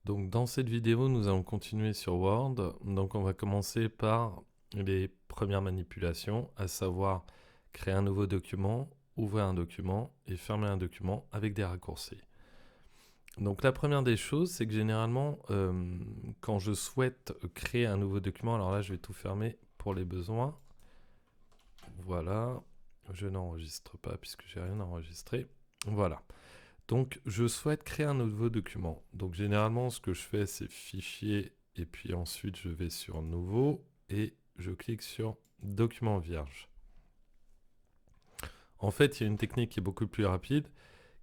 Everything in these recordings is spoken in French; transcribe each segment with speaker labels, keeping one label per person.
Speaker 1: Donc dans cette vidéo, nous allons continuer sur Word. Donc on va commencer par les premières manipulations, à savoir créer un nouveau document, ouvrir un document et fermer un document avec des raccourcis. Donc la première des choses, c'est que généralement, quand je souhaite créer un nouveau document, alors là je vais tout fermer pour les besoins. Voilà, je n'enregistre pas puisque j'ai rien enregistré. Voilà. Donc, je souhaite créer un nouveau document. Donc, généralement, ce que je fais, c'est fichier, et puis ensuite, je vais sur nouveau, et je clique sur document vierge. En fait, il y a une technique qui est beaucoup plus rapide,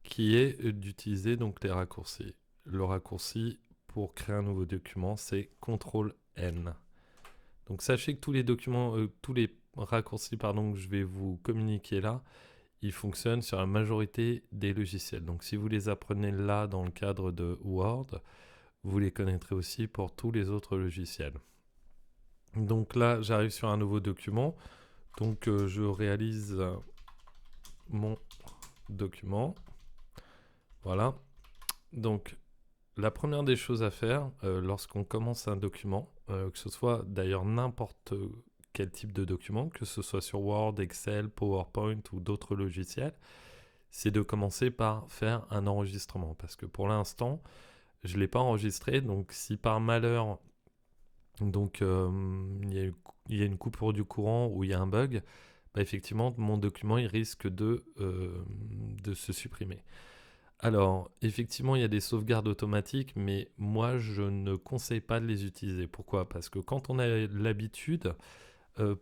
Speaker 1: qui est d'utiliser donc les raccourcis. Le raccourci pour créer un nouveau document, c'est CTRL-N. Donc, sachez que tous les documents, tous les raccourcis, pardon, que je vais vous communiquer là, ils fonctionnent sur la majorité des logiciels. Donc si vous les apprenez là dans le cadre de Word, vous les connaîtrez aussi pour tous les autres logiciels. Donc là, j'arrive sur un nouveau document. Donc je réalise mon document. Voilà. Donc la première des choses à faire lorsqu'on commence un document, que ce soit d'ailleurs n'importe quel type de document, que ce soit sur Word, Excel, PowerPoint ou d'autres logiciels, c'est de commencer par faire un enregistrement. Parce que pour l'instant, je ne l'ai pas enregistré. Donc si par malheur, donc, il y a une coupure du courant ou il y a un bug, bah, effectivement, mon document il risque de se supprimer. Alors, effectivement, il y a des sauvegardes automatiques, mais moi, je ne conseille pas de les utiliser. Pourquoi? Parce que quand on a l'habitude,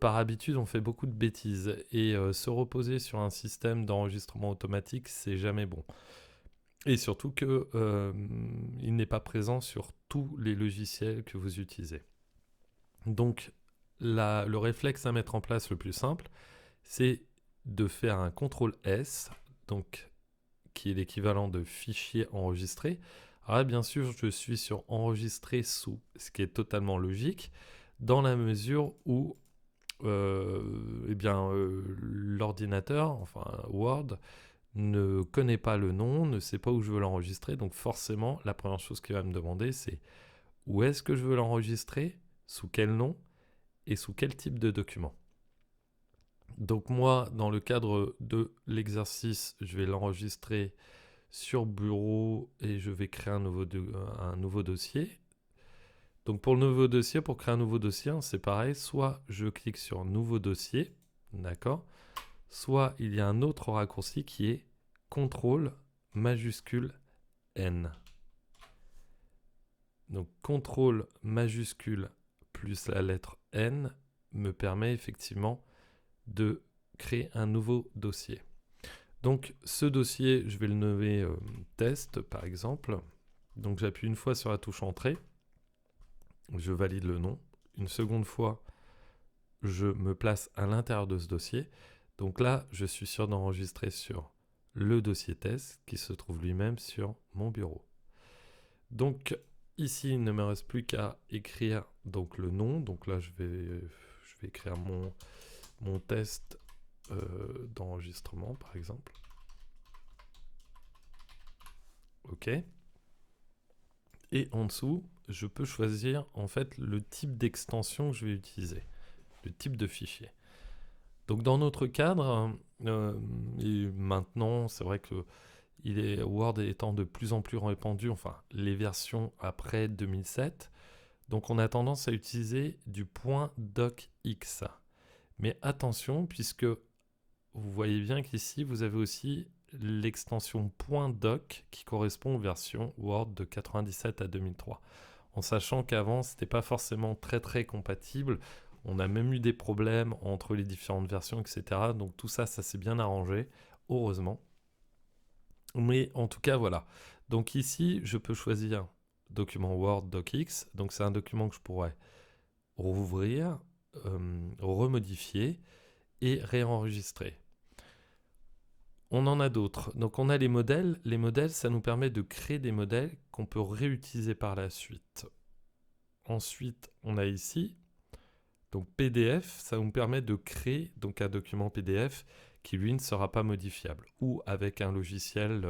Speaker 1: par habitude, on fait beaucoup de bêtises et se reposer sur un système d'enregistrement automatique, c'est jamais bon. Et surtout que il n'est pas présent sur tous les logiciels que vous utilisez. Donc, le réflexe à mettre en place le plus simple, c'est de faire un CTRL S, donc qui est l'équivalent de fichier enregistré. Alors là, bien sûr, je suis sur enregistrer sous, ce qui est totalement logique, dans la mesure où l'ordinateur, enfin Word, ne connaît pas le nom, ne sait pas où je veux l'enregistrer. Donc forcément, la première chose qu'il va me demander, c'est où est-ce que je veux l'enregistrer, sous quel nom et sous quel type de document. Donc moi, dans le cadre de l'exercice, je vais l'enregistrer sur bureau et je vais créer un nouveau dossier. Donc pour le nouveau dossier, pour créer un nouveau dossier, c'est pareil, soit je clique sur nouveau dossier, d'accord, soit il y a un autre raccourci qui est CTRL majuscule N. Donc CTRL majuscule plus la lettre N me permet effectivement de créer un nouveau dossier. Donc ce dossier, je vais le nommer test par exemple. Donc j'appuie une fois sur la touche entrée, je valide le nom. Une seconde fois, je me place à l'intérieur de ce dossier. Donc là, je suis sûr d'enregistrer sur le dossier test qui se trouve lui-même sur mon bureau. Donc ici, il ne me reste plus qu'à écrire donc le nom. Donc là, je vais écrire mon test d'enregistrement, par exemple. OK. Et en dessous, je peux choisir en fait le type d'extension que je vais utiliser, le type de fichier. Donc dans notre cadre, et maintenant, c'est vrai que Word étant de plus en plus répandu, enfin les versions après 2007, donc on a tendance à utiliser du .docx. Mais attention, puisque vous voyez bien qu'ici, vous avez aussi l'extension .doc qui correspond aux versions Word de 97 à 2003. En sachant qu'avant, ce n'était pas forcément très compatible. On a même eu des problèmes entre les différentes versions, etc. Donc tout ça, ça s'est bien arrangé, heureusement. Mais en tout cas, voilà. Donc ici, je peux choisir document Word docx. Donc c'est un document que je pourrais rouvrir, remodifier et réenregistrer. On en a d'autres. Donc on a les modèles. Les modèles, ça nous permet de créer des modèles qu'on peut réutiliser par la suite. Ensuite, on a ici, donc PDF, ça nous permet de créer donc un document PDF qui lui ne sera pas modifiable ou avec un logiciel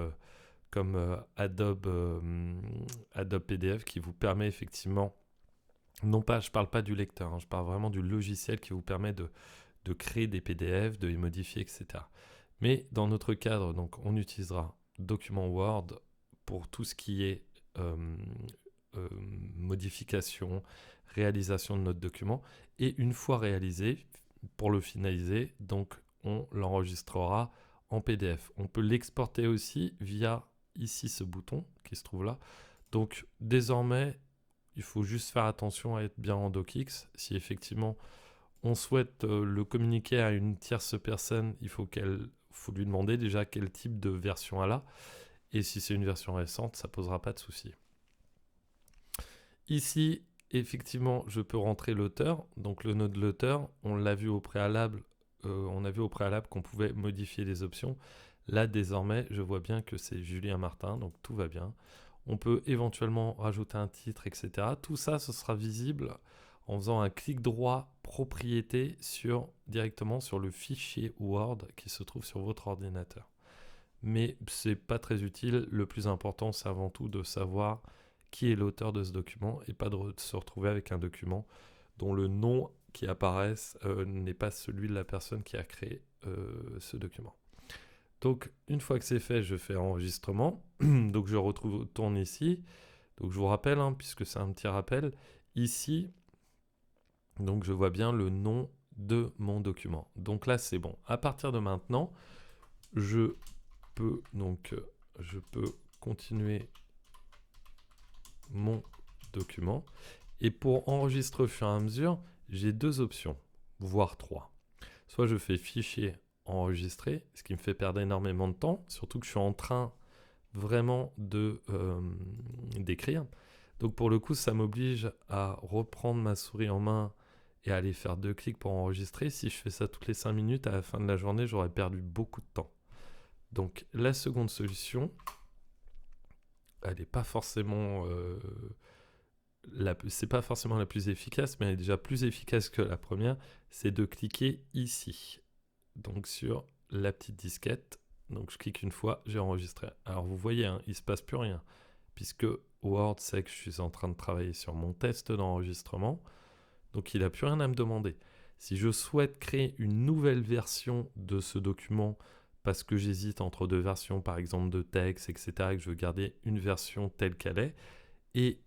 Speaker 1: comme Adobe PDF qui vous permet effectivement, non pas, je parle pas du lecteur, hein, je parle vraiment du logiciel qui vous permet de créer des PDF, de les modifier, etc. Mais dans notre cadre, donc, on utilisera document Word pour tout ce qui est euh, modification, réalisation de notre document. Et une fois réalisé, pour le finaliser, donc on l'enregistrera en PDF. On peut l'exporter aussi via ici ce bouton qui se trouve là. Donc désormais, il faut juste faire attention à être bien en DocX. Si effectivement on souhaite le communiquer à une tierce personne, il faut lui demander déjà quel type de version elle a. Et si c'est une version récente, ça ne posera pas de souci. Ici, effectivement, je peux rentrer l'auteur. Donc le nom de l'auteur, on l'a vu au préalable. On a vu au préalable qu'on pouvait modifier les options. Là, désormais, je vois bien que c'est Julien Martin, donc tout va bien. On peut éventuellement rajouter un titre, etc. Tout ça, ce sera visible en faisant un clic droit propriété directement sur le fichier Word qui se trouve sur votre ordinateur. Mais c'est pas très utile. Le plus important, c'est avant tout de savoir qui est l'auteur de ce document et pas de se retrouver avec un document dont le nom qui apparaît n'est pas celui de la personne qui a créé ce document. Donc, une fois que c'est fait, je fais enregistrement. Donc, je retourne ici. Donc, je vous rappelle, hein, puisque c'est un petit rappel, ici, donc je vois bien le nom de mon document. Donc là, c'est bon. À partir de maintenant, je peux continuer mon document. Et pour enregistrer au fur et à mesure, j'ai deux options, voire trois. Soit je fais fichier enregistrer, ce qui me fait perdre énormément de temps, surtout que je suis en train vraiment d'écrire. Donc pour le coup, ça m'oblige à reprendre ma souris en main et à aller faire 2 clics pour enregistrer. Si je fais ça toutes les 5 minutes, à la fin de la journée, j'aurais perdu beaucoup de temps. Donc la seconde solution, elle n'est pas forcément c'est pas forcément la plus efficace, mais elle est déjà plus efficace que la première, c'est de cliquer ici, donc sur la petite disquette. Donc je clique une fois, j'ai enregistré. Alors vous voyez, hein, il ne se passe plus rien, puisque Word sait que je suis en train de travailler sur mon test d'enregistrement, donc il n'a plus rien à me demander. Si je souhaite créer une nouvelle version de ce document, parce que j'hésite entre deux versions, par exemple de texte, etc., et que je veux garder une version telle qu'elle est, et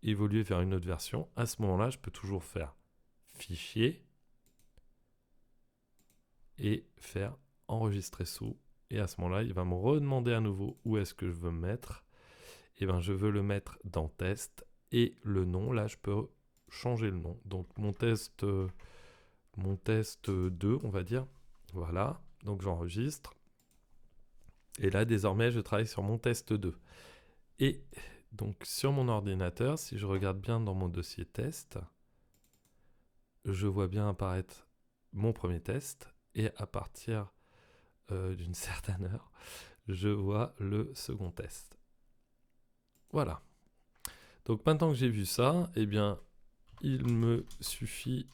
Speaker 1: évoluer vers une autre version, à ce moment-là, je peux toujours faire fichier et faire enregistrer sous. Et à ce moment-là, il va me redemander à nouveau où est-ce que je veux me mettre. Et bien, je veux le mettre dans test. Et le nom, là, je peux changer le nom. Donc, mon test 2, on va dire. Voilà. Donc, j'enregistre. Et là, désormais, je travaille sur mon test 2. Et donc, sur mon ordinateur, si je regarde bien dans mon dossier test, je vois bien apparaître mon premier test. Et à partir d'une certaine heure, je vois le second test. Voilà. Donc maintenant que j'ai vu ça, eh bien, il me suffit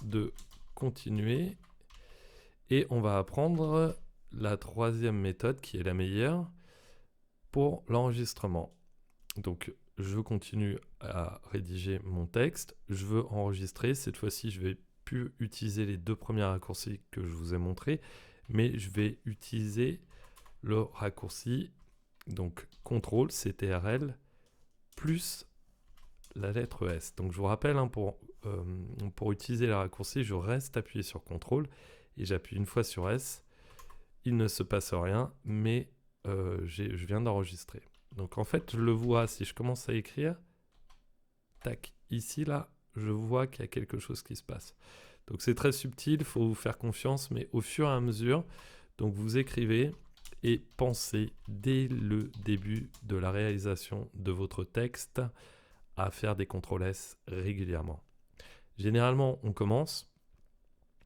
Speaker 1: de continuer et on va apprendre la troisième méthode qui est la meilleure pour l'enregistrement. Donc je continue à rédiger mon texte, je veux enregistrer. Cette fois-ci, je vais plus utiliser les deux premiers raccourcis que je vous ai montrés, mais je vais utiliser le raccourci, donc CTRL, CTRL, plus la lettre S. Donc je vous rappelle, hein, pour utiliser le raccourci, je reste appuyé sur CTRL et j'appuie une fois sur S. Il ne se passe rien, mais je viens d'enregistrer. Donc en fait, je le vois, si je commence à écrire, tac, ici, là, je vois qu'il y a quelque chose qui se passe. Donc c'est très subtil, il faut vous faire confiance, mais au fur et à mesure, donc vous écrivez et pensez dès le début de la réalisation de votre texte à faire des CTRL S régulièrement. Généralement, on commence,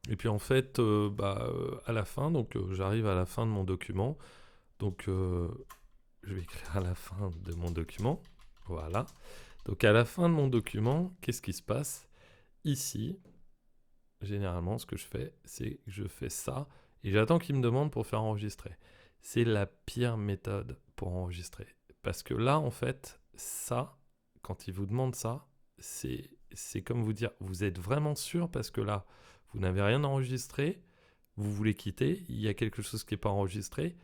Speaker 1: et puis en fait, à la fin, donc j'arrive à la fin de mon document, donc je vais écrire à la fin de mon document, voilà. Donc à la fin de mon document, qu'est-ce qui se passe? Ici, généralement, ce que je fais, c'est que je fais ça, et j'attends qu'il me demande pour faire enregistrer. c'est la pire méthode pour enregistrer. Parce que là, en fait, ça, quand il vous demande ça, c'est comme vous dire, vous êtes vraiment sûr parce que là, vous n'avez rien enregistré, vous voulez quitter, il y a quelque chose qui n'est pas enregistré.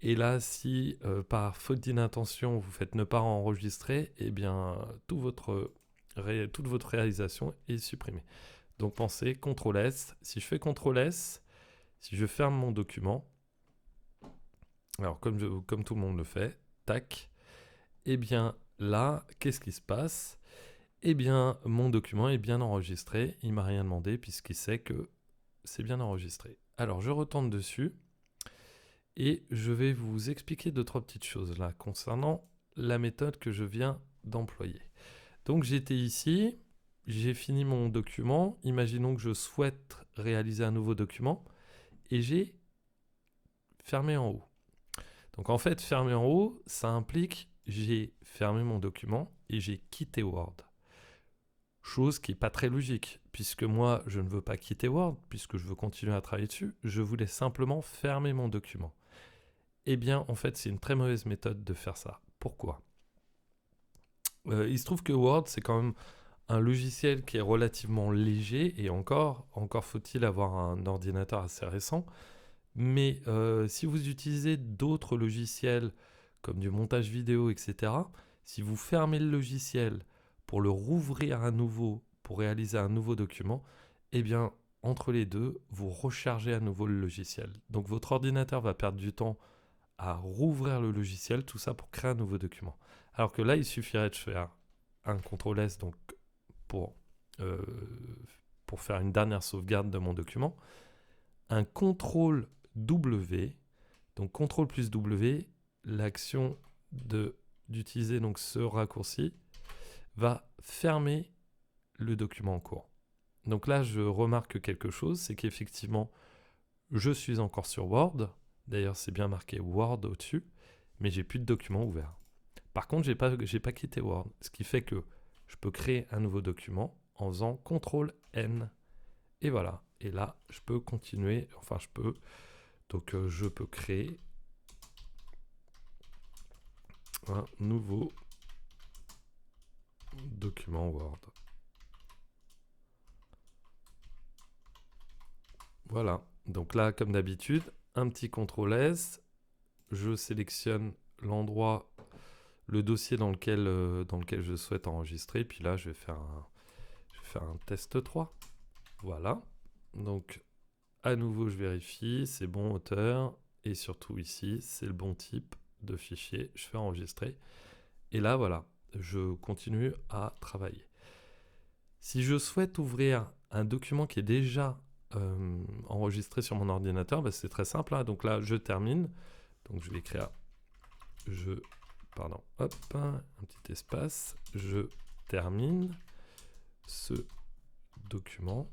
Speaker 1: Et là, si par faute d'inattention, vous faites ne pas enregistrer, eh bien, toute votre réalisation est supprimée. Donc pensez CTRL S. Si je fais CTRL S, si je ferme mon document, alors comme tout le monde le fait, tac, eh bien là, qu'est-ce qui se passe? Eh bien, mon document est bien enregistré, il ne m'a rien demandé puisqu'il sait que c'est bien enregistré. Alors je retourne dessus et je vais vous expliquer 2-3 petites choses là concernant la méthode que je viens d'employer. Donc j'étais ici, j'ai fini mon document, imaginons que je souhaite réaliser un nouveau document et j'ai fermé en haut. Donc en fait, fermer en haut, ça implique j'ai fermé mon document et j'ai quitté Word. Chose qui n'est pas très logique, puisque moi, je ne veux pas quitter Word, puisque je veux continuer à travailler dessus, je voulais simplement fermer mon document. Eh bien, en fait, c'est une très mauvaise méthode de faire ça. Pourquoi ? Il se trouve que Word, c'est quand même un logiciel qui est relativement léger, et encore faut-il avoir un ordinateur assez récent. Mais si vous utilisez d'autres logiciels, comme du montage vidéo, etc., si vous fermez le logiciel pour le rouvrir à nouveau, pour réaliser un nouveau document, eh bien, entre les deux, vous rechargez à nouveau le logiciel. Donc votre ordinateur va perdre du temps à rouvrir le logiciel, tout ça pour créer un nouveau document. Alors que là, il suffirait de faire un CTRL S donc, pour faire une dernière sauvegarde de mon document, un CTRL W, donc CTRL plus W, l'action d'utiliser donc ce raccourci va fermer le document en cours. Donc là, je remarque quelque chose, c'est qu'effectivement, je suis encore sur Word. D'ailleurs, c'est bien marqué Word au-dessus, mais j'ai plus de document ouvert. Par contre, j'ai pas quitté Word, ce qui fait que je peux créer un nouveau document en faisant CTRL N. Et voilà. Et là, je peux continuer. Enfin, je peux. Donc, je peux créer un nouveau document Word. Voilà. Donc là, comme d'habitude, un petit CTRL S. Je sélectionne l'endroit, le dossier dans lequel je souhaite enregistrer. Puis là, je vais faire un test 3. Voilà. Donc, à nouveau, je vérifie. C'est bon, auteur. Et surtout ici, c'est le bon type de fichier. Je fais enregistrer. Et là, voilà. Je continue à travailler. Si je souhaite ouvrir un document qui est déjà enregistré sur mon ordinateur, bah, c'est très simple. Hein. Donc là, je termine. Donc je vais écrire hop, un petit espace. Je termine ce document.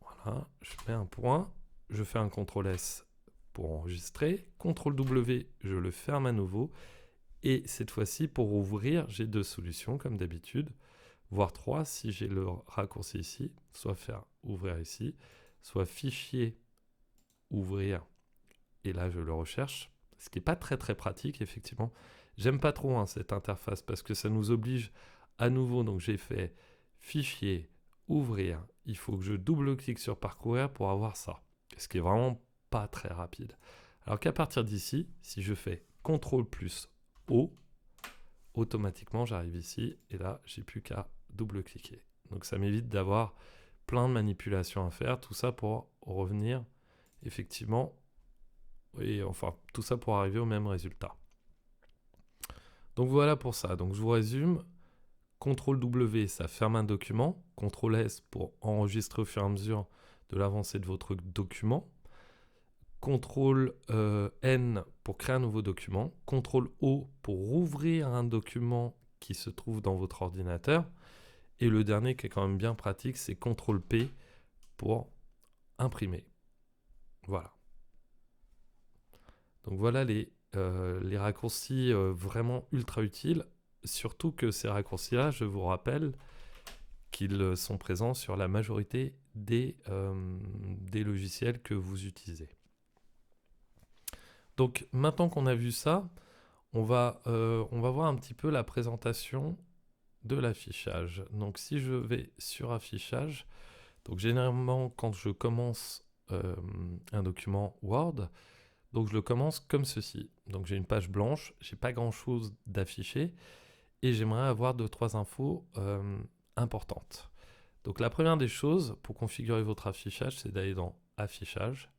Speaker 1: Voilà, je mets un point. Je fais un CTRL S pour enregistrer. CTRL W, je le ferme à nouveau. Et cette fois-ci, pour ouvrir, j'ai 2 solutions, comme d'habitude, voire 3 si j'ai le raccourci ici, soit faire ouvrir ici, soit fichier, ouvrir, et là je le recherche, ce qui n'est pas très très pratique, effectivement. J'aime pas trop cette interface parce que ça nous oblige à nouveau, donc j'ai fait fichier, ouvrir, il faut que je double-clique sur parcourir pour avoir ça, ce qui est vraiment pas très rapide. Alors qu'à partir d'ici, si je fais CTRL plus O, automatiquement j'arrive ici et là j'ai plus qu'à double-cliquer. Donc ça m'évite d'avoir plein de manipulations à faire, tout ça pour revenir effectivement, et enfin tout ça pour arriver au même résultat. Donc voilà pour ça. Donc je vous résume, CTRL W ça ferme un document, CTRL S pour enregistrer au fur et à mesure de l'avancée de votre document, CTRL N pour créer un nouveau document, CTRL O pour rouvrir un document qui se trouve dans votre ordinateur, et le dernier qui est quand même bien pratique, c'est CTRL P pour imprimer. Voilà. Donc voilà les raccourcis vraiment ultra utiles, surtout que ces raccourcis-là, je vous rappelle qu'ils sont présents sur la majorité des logiciels que vous utilisez. Donc maintenant qu'on a vu ça, on va voir un petit peu la présentation de l'affichage. Donc si je vais sur affichage, donc généralement quand je commence un document Word, donc je le commence comme ceci. Donc j'ai une page blanche, j'ai pas grand chose d'affiché et j'aimerais avoir 2-3 infos importantes. Donc la première des choses pour configurer votre affichage, c'est d'aller dans affichage.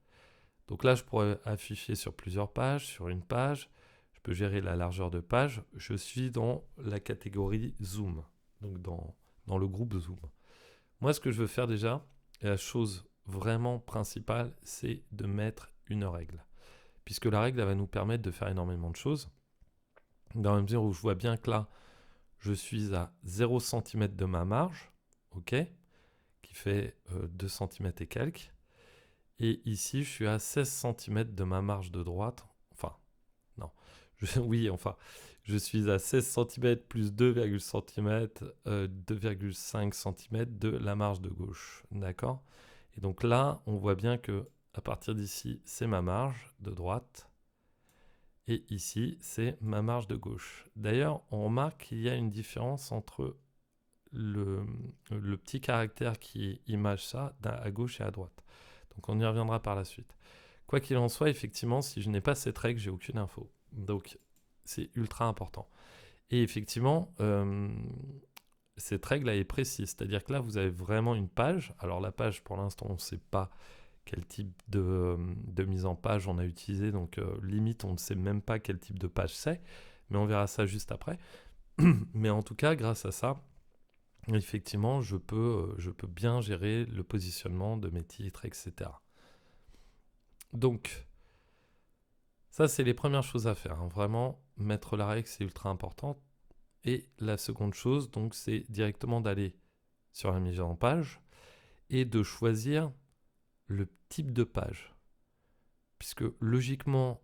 Speaker 1: Donc là je pourrais afficher sur plusieurs pages, sur une page, je peux gérer la largeur de page. Je suis dans la catégorie Zoom, donc dans le groupe Zoom. Moi, ce que je veux faire déjà, et la chose vraiment principale, c'est de mettre une règle. Puisque la règle, elle va nous permettre de faire énormément de choses. Dans la mesure où je vois bien que là, je suis à 0 cm de ma marge, ok, qui fait 2 cm et quelques. Et ici, je suis à 16 cm de ma marge de droite. Enfin, non. Oui, enfin, je suis à 16 cm plus 2,5 cm de la marge de gauche. D'accord? Et donc là, on voit bien que à partir d'ici, c'est ma marge de droite. Et ici, c'est ma marge de gauche. D'ailleurs, on remarque qu'il y a une différence entre le petit caractère qui image ça à gauche et à droite. Donc on y reviendra par la suite. Quoi qu'il en soit, effectivement, si je n'ai pas cette règle, j'ai aucune info. Donc c'est ultra important. Et effectivement, cette règle elle est précise. C'est-à-dire que là, vous avez vraiment une page. Alors la page, pour l'instant, on ne sait pas quel type de mise en page on a utilisé. Donc limite, on ne sait même pas quel type de page c'est. Mais on verra ça juste après. Mais en tout cas, grâce à ça, effectivement, je peux bien gérer le positionnement de mes titres, etc. Donc, ça, c'est les premières choses à faire. Hein. Vraiment, mettre la règle, c'est ultra important. Et la seconde chose, donc, c'est directement d'aller sur la mise en page et de choisir le type de page. Puisque logiquement,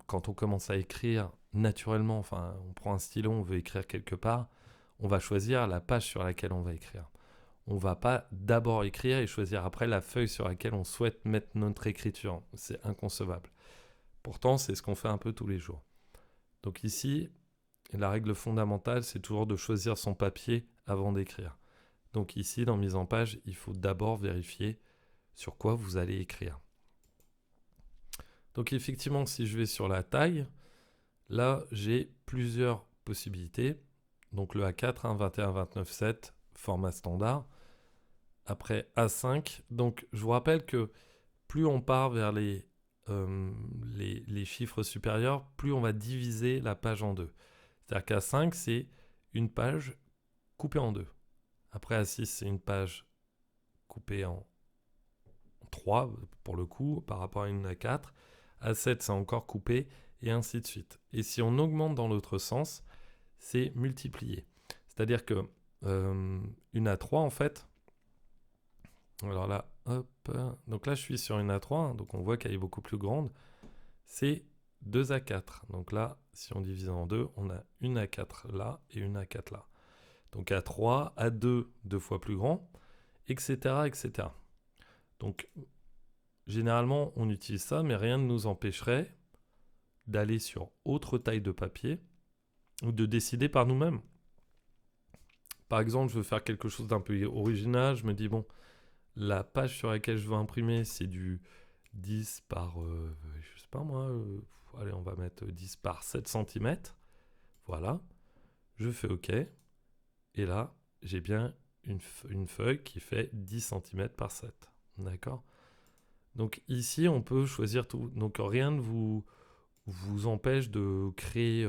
Speaker 1: quand on commence à écrire naturellement, enfin, on prend un stylo, on veut écrire quelque part, on va choisir la page sur laquelle on va écrire. On ne va pas d'abord écrire et choisir après la feuille sur laquelle on souhaite mettre notre écriture. C'est inconcevable. Pourtant, c'est ce qu'on fait un peu tous les jours. Donc ici, la règle fondamentale, c'est toujours de choisir son papier avant d'écrire. Donc ici, dans mise en page, il faut d'abord vérifier sur quoi vous allez écrire. Donc effectivement, si je vais sur la taille, là, j'ai plusieurs possibilités. Donc le A4, 21, 29, 7, format standard. Après A5. Donc je vous rappelle que plus on part vers les chiffres supérieurs, plus on va diviser la page en deux. C'est-à-dire qu'à 5, c'est une page coupée en deux. Après, à 6, c'est une page coupée en 3, pour le coup, par rapport à une à 4. À 7, c'est encore coupé, et ainsi de suite. Et si on augmente dans l'autre sens, c'est multiplié. C'est-à-dire que une A3, en fait, alors là, hop, donc là, je suis sur une A3, donc on voit qu'elle est beaucoup plus grande. C'est 2 A4. Donc là, si on divise en deux, on a une A4 là et une A4 là. Donc A3, A2, deux fois plus grand, etc., etc. Donc, généralement, on utilise ça, mais rien ne nous empêcherait d'aller sur autre taille de papier ou de décider par nous-mêmes. Par exemple, je veux faire quelque chose d'un peu original. Je me dis, bon, la page sur laquelle je veux imprimer, c'est du 10 par, je sais pas moi, allez, on va mettre 10 par 7 cm. Voilà. Je fais OK. Et là, j'ai bien une feuille qui fait 10 cm par 7. D'accord? Donc ici, on peut choisir tout. Donc rien ne vous empêche de créer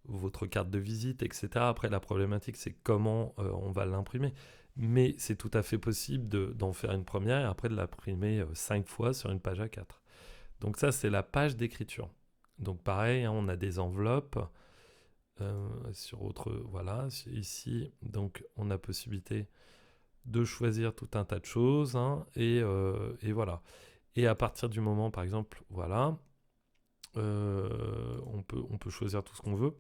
Speaker 1: votre carte de visite, etc. Après, la problématique, c'est comment on va l'imprimer. Mais c'est tout à fait possible d'en faire une première et après de l'imprimer 5 fois sur une page A4. Donc ça, c'est la page d'écriture. Donc pareil, hein, on a des enveloppes sur autre... Voilà, ici, donc on a possibilité de choisir tout un tas de choses. Hein, et voilà. Et à partir du moment, par exemple, voilà, on peut choisir tout ce qu'on veut.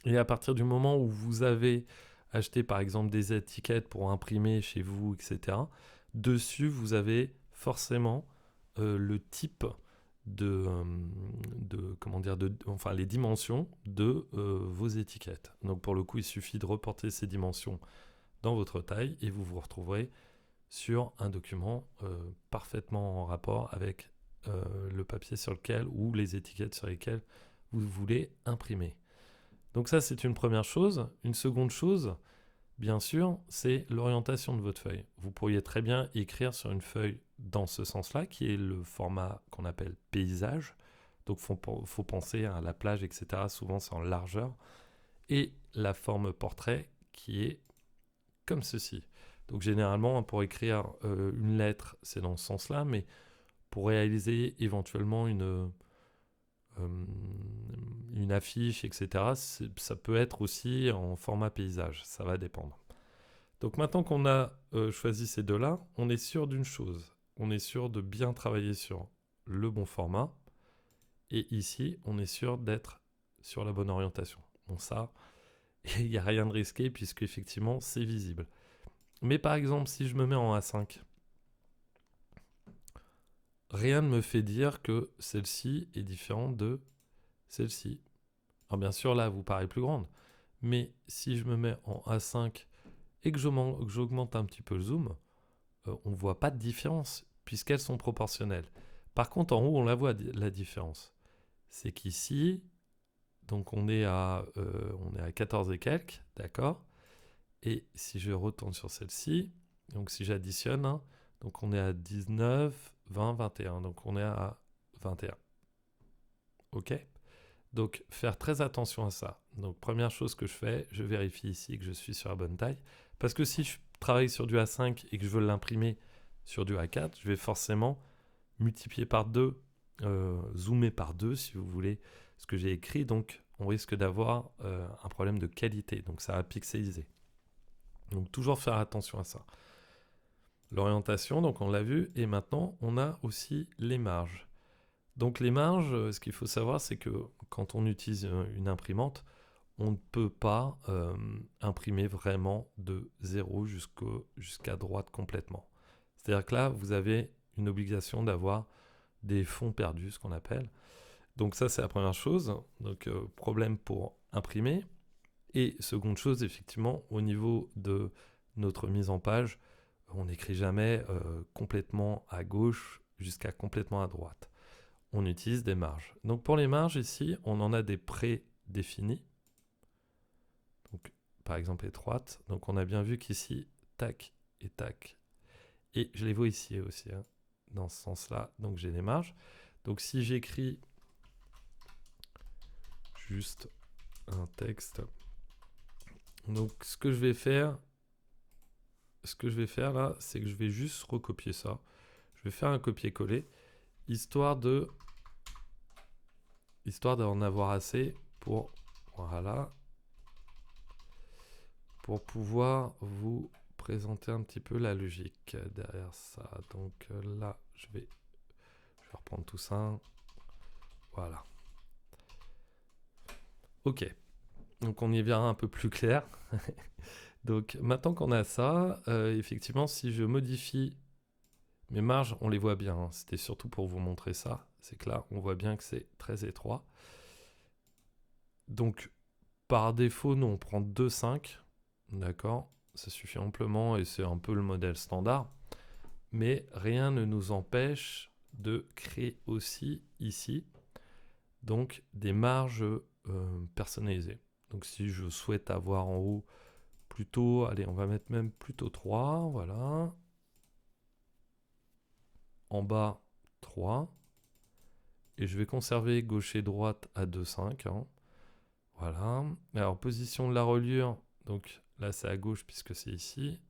Speaker 1: Et à partir du moment où vous avez acheté par exemple des étiquettes pour imprimer chez vous, etc., dessus vous avez forcément le type enfin les dimensions de vos étiquettes. Donc pour le coup, il suffit de reporter ces dimensions dans votre taille et vous vous retrouverez sur un document parfaitement en rapport avec le papier sur lequel ou les étiquettes sur lesquelles vous voulez imprimer. Donc ça, c'est une première chose. Une seconde chose, bien sûr, c'est l'orientation de votre feuille. Vous pourriez très bien écrire sur une feuille dans ce sens-là, qui est le format qu'on appelle paysage. Donc il faut penser à la plage, etc. Souvent, c'est en largeur. Et la forme portrait qui est comme ceci. Donc généralement, pour écrire une lettre, c'est dans ce sens-là, mais pour réaliser éventuellement une affiche, etc., ça peut être aussi en format paysage, ça va dépendre. Donc maintenant qu'on a choisi ces deux-là, on est sûr d'une chose, on est sûr de bien travailler sur le bon format, et ici, on est sûr d'être sur la bonne orientation. Bon ça, il n'y a rien de risqué puisque effectivement, c'est visible. Mais par exemple, si je me mets en A5, rien ne me fait dire que celle-ci est différente de celle-ci. Alors bien sûr, là, elle vous paraît plus grande. Mais si je me mets en A5 et que j'augmente un petit peu le zoom, on ne voit pas de différence puisqu'elles sont proportionnelles. Par contre, en haut, on la voit, la différence. C'est qu'ici, donc on est à 14 et quelques, d'accord. Et si je retourne sur celle-ci, donc si j'additionne, hein, donc on est à 19, 20, 21. Donc on est à 21. OK ? Donc faire très attention à ça. Donc première chose que je fais, je vérifie ici que je suis sur la bonne taille. Parce que si je travaille sur du A5 et que je veux l'imprimer sur du A4, je vais forcément multiplier par 2, zoomer par 2 si vous voulez ce que j'ai écrit. Donc on risque d'avoir un problème de qualité. Donc ça va pixeliser. Donc toujours faire attention à ça. L'orientation, donc on l'a vu, et maintenant on a aussi les marges. Donc les marges, ce qu'il faut savoir, c'est que quand on utilise une imprimante, on ne peut pas imprimer vraiment de 0 jusqu'à droite complètement. C'est-à-dire que là, vous avez une obligation d'avoir des fonds perdus, ce qu'on appelle. Donc ça, c'est la première chose. Donc problème pour imprimer. Et seconde chose, effectivement, au niveau de notre mise en page, on n'écrit jamais complètement à gauche jusqu'à complètement à droite. On utilise des marges. Donc pour les marges, ici, on en a des prédéfinies. Donc par exemple étroites. Donc on a bien vu qu'ici, tac et tac. Et je les vois ici aussi, hein, dans ce sens-là. Donc j'ai des marges. Donc si j'écris juste un texte, donc ce que je vais faire là, c'est que je vais juste recopier ça. Je vais faire un copier-coller, histoire d'en avoir assez pour, voilà, pour pouvoir vous présenter un petit peu la logique derrière ça. Donc là, je vais reprendre tout ça. Voilà. Ok. Donc on y verra un peu plus clair. Donc maintenant qu'on a ça, effectivement, si je modifie mes marges, on les voit bien, hein. C'était surtout pour vous montrer ça. C'est que là, on voit bien que c'est très étroit. Donc, par défaut, nous, on prend 2,5. D'accord ? Ça suffit amplement et c'est un peu le modèle standard. Mais rien ne nous empêche de créer aussi ici donc des marges personnalisées. Donc, si je souhaite avoir en haut plutôt, allez, on va mettre même plutôt 3, voilà. En bas, 3. Et je vais conserver gauche et droite à 2,5. Hein. Voilà. Alors, position de la reliure. Donc là, c'est à gauche puisque c'est ici.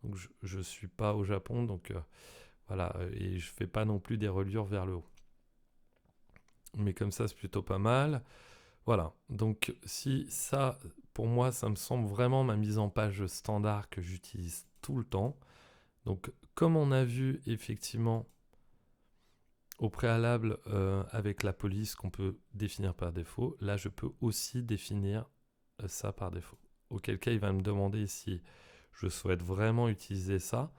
Speaker 1: Donc je ne suis pas au Japon. Donc voilà. Et je ne fais pas non plus des reliures vers le haut. Mais comme ça, c'est plutôt pas mal. Voilà. Donc si ça, pour moi, ça me semble vraiment ma mise en page standard que j'utilise tout le temps. Donc comme on a vu effectivement au préalable avec la police qu'on peut définir par défaut, là je peux aussi définir ça par défaut. Auquel cas il va me demander si je souhaite vraiment utiliser ça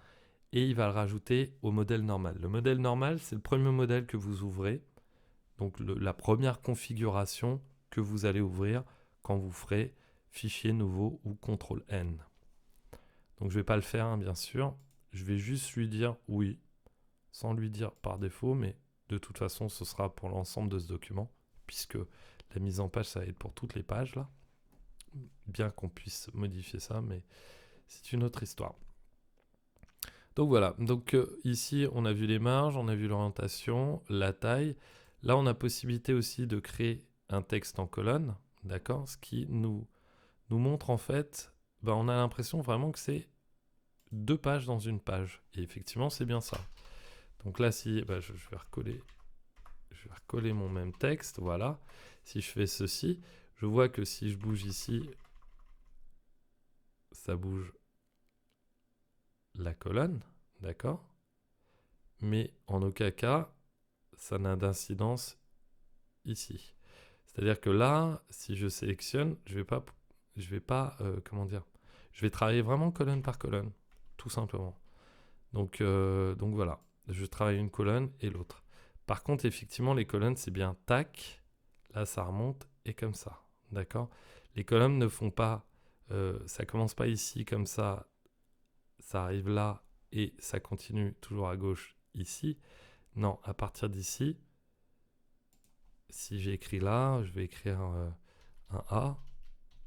Speaker 1: et il va le rajouter au modèle normal. Le modèle normal, c'est le premier modèle que vous ouvrez Donc la première configuration que vous allez ouvrir quand vous ferez fichier nouveau ou CTRL-N. Donc je ne vais pas le faire, hein, bien sûr. Je vais juste lui dire oui, sans lui dire par défaut, mais de toute façon, ce sera pour l'ensemble de ce document, puisque la mise en page, ça va être pour toutes les pages, là. Bien qu'on puisse modifier ça, mais c'est une autre histoire. Donc voilà, donc ici, on a vu les marges, on a vu l'orientation, la taille. Là, on a possibilité aussi de créer un texte en colonne, d'accord? Ce qui nous montre en fait, on a l'impression vraiment que c'est 2 pages dans une page. Et effectivement, c'est bien ça. Donc là, si je vais recoller mon même texte, voilà. Si je fais ceci, je vois que si je bouge ici, ça bouge la colonne, d'accord? Mais en aucun cas, ça n'a d'incidence ici. C'est-à-dire que là, si je sélectionne, je vais pas, comment dire, je vais travailler vraiment colonne par colonne, tout simplement. Donc voilà, je travaille une colonne et l'autre. Par contre, effectivement, les colonnes, c'est bien tac, là ça remonte et comme ça, d'accord? Les colonnes ne font pas, ça commence pas ici comme ça arrive là et ça continue toujours à gauche ici. Non, à partir d'ici, si j'ai écrit là, je vais écrire un A.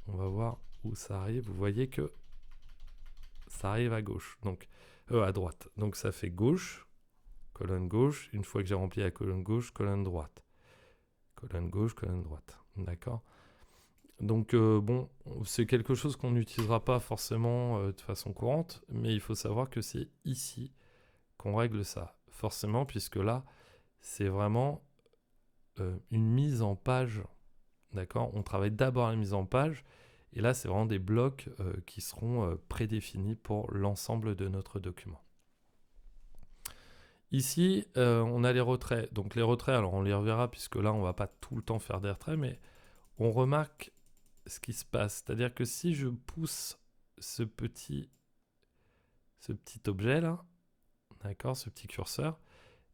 Speaker 1: On va voir où ça arrive. Vous voyez que ça arrive à gauche, donc à droite. Donc ça fait gauche, colonne gauche. Une fois que j'ai rempli la colonne gauche, colonne droite. Colonne gauche, colonne droite. D'accord? Donc bon, c'est quelque chose qu'on n'utilisera pas forcément de façon courante, mais il faut savoir que c'est ici qu'on règle ça. Forcément, puisque là, c'est vraiment une mise en page. D'accord? On travaille d'abord la mise en page, et là, c'est vraiment des blocs qui seront prédéfinis pour l'ensemble de notre document. Ici, on a les retraits. Donc les retraits, alors on les reverra, puisque là, on ne va pas tout le temps faire des retraits, mais on remarque ce qui se passe. C'est-à-dire que si je pousse ce petit objet là, d'accord, ce petit curseur,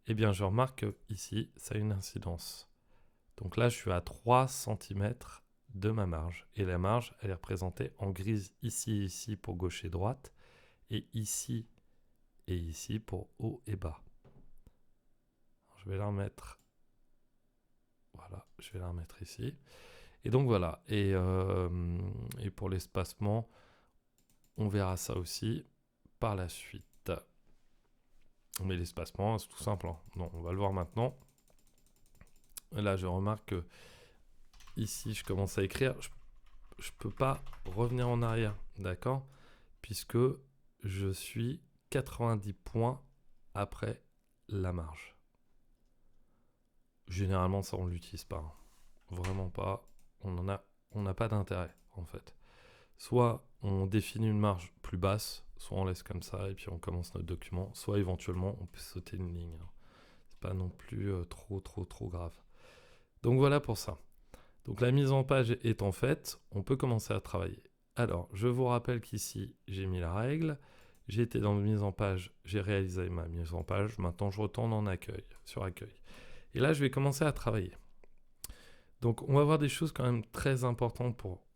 Speaker 1: eh bien je remarque ici, ça a une incidence. Donc là, je suis à 3 cm de ma marge. Et la marge, elle est représentée en grise ici et ici pour gauche et droite, et ici pour haut et bas. Je vais la remettre. Voilà, je vais la remettre ici. Et donc voilà. Et pour l'espacement, on verra ça aussi par la suite. Mais l'espacement, c'est tout simple, hein. Non, on va le voir maintenant. Là, je remarque que ici, je commence à écrire. Je peux pas revenir en arrière, d'accord? Puisque je suis 90 points après la marge. Généralement, ça, on ne l'utilise pas, hein. Vraiment pas. On n'a pas d'intérêt, en fait. Soit on définit une marge plus basse, soit on laisse comme ça et puis on commence notre document, soit éventuellement on peut sauter une ligne, hein. C'est pas non plus trop grave. Donc voilà pour ça. Donc la mise en page étant faite, on peut commencer à travailler. Alors, je vous rappelle qu'ici, j'ai mis la règle. J'ai été dans la mise en page, j'ai réalisé ma mise en page. Maintenant, je retourne en accueil, sur accueil. Et là, je vais commencer à travailler. Donc, on va voir des choses quand même très importantes pour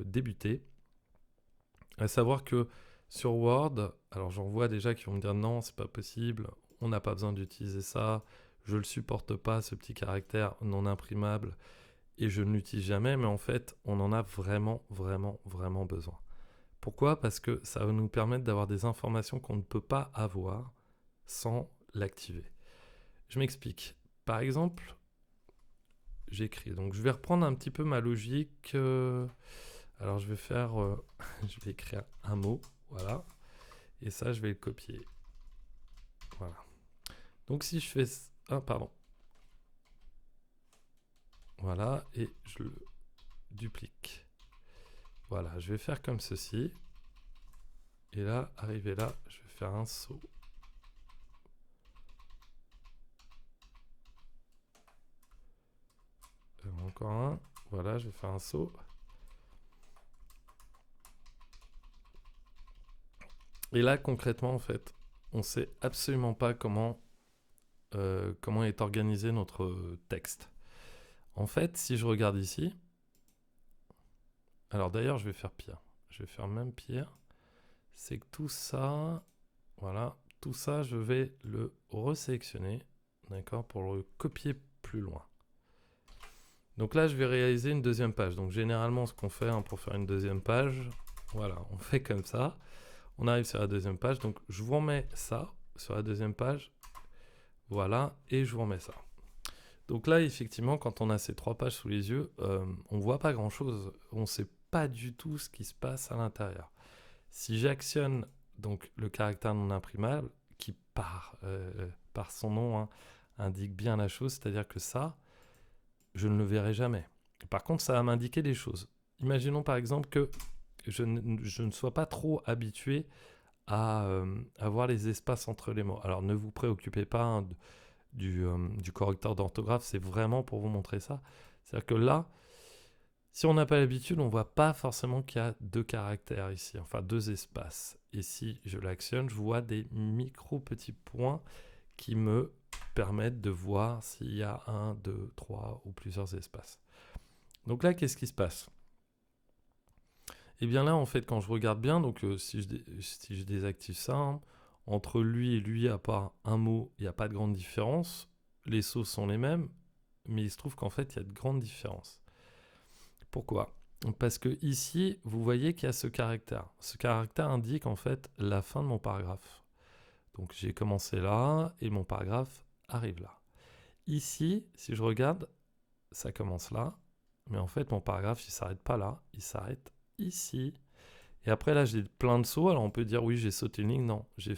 Speaker 1: débuter. À savoir que sur Word, alors j'en vois déjà qui vont me dire non, c'est pas possible, on n'a pas besoin d'utiliser ça, je le supporte pas, ce petit caractère non imprimable, et je ne l'utilise jamais, mais en fait, on en a vraiment besoin. Pourquoi? Parce que ça va nous permettre d'avoir des informations qu'on ne peut pas avoir sans l'activer. Je m'explique. Par exemple, j'écris. Donc, je vais reprendre un petit peu ma logique. Alors, je vais faire... je vais écrire un mot. Voilà. Et ça, je vais le copier. Voilà. Donc, si je fais... Ah, pardon. Voilà. Et je le duplique. Voilà. Je vais faire comme ceci. Et là, arrivé là, je vais faire un saut. Encore un. Voilà, je vais faire un saut. Et là, concrètement, en fait, on ne sait absolument pas comment est organisé notre texte. En fait, si je regarde ici, alors d'ailleurs, je vais faire pire. Je vais faire même pire. C'est que tout ça, voilà, tout ça, je vais le resélectionner, d'accord, pour le copier plus loin. Donc là, je vais réaliser une deuxième page. Donc généralement, ce qu'on fait pour faire une deuxième page, voilà, on fait comme ça. On arrive sur la deuxième page. Donc je vous remets ça sur la deuxième page. Voilà, et je vous remets ça. Donc là, effectivement, quand on a ces 3 pages sous les yeux, on ne voit pas grand-chose. On ne sait pas du tout ce qui se passe à l'intérieur. Si j'actionne donc le caractère non imprimable, qui par son nom hein, indique bien la chose, c'est-à-dire que ça, je ne le verrai jamais. Par contre, ça va m'indiquer des choses. Imaginons par exemple que je ne sois pas trop habitué à voir les espaces entre les mots. Alors ne vous préoccupez pas hein, du correcteur d'orthographe, c'est vraiment pour vous montrer ça. C'est-à-dire que là, si on n'a pas l'habitude, on ne voit pas forcément qu'il y a 2 caractères ici, enfin 2 espaces. Et si je l'actionne, je vois des micro petits points qui me permettent de voir s'il y a 1, 2, 3 ou plusieurs espaces. Donc là, qu'est-ce qui se passe? Et bien là, en fait, quand je regarde bien, donc si je désactive ça, hein, entre lui et lui, à part un mot, il n'y a pas de grande différence. Les sauts sont les mêmes, mais il se trouve qu'en fait, il y a de grandes différences. Pourquoi? Parce que ici, vous voyez qu'il y a ce caractère. Ce caractère indique en fait la fin de mon paragraphe. Donc j'ai commencé là et mon paragraphe arrive là. Ici, si je regarde, ça commence là, mais en fait mon paragraphe il s'arrête pas là, il s'arrête ici. Et après là j'ai plein de sauts, alors on peut dire oui j'ai sauté une ligne, non, j'ai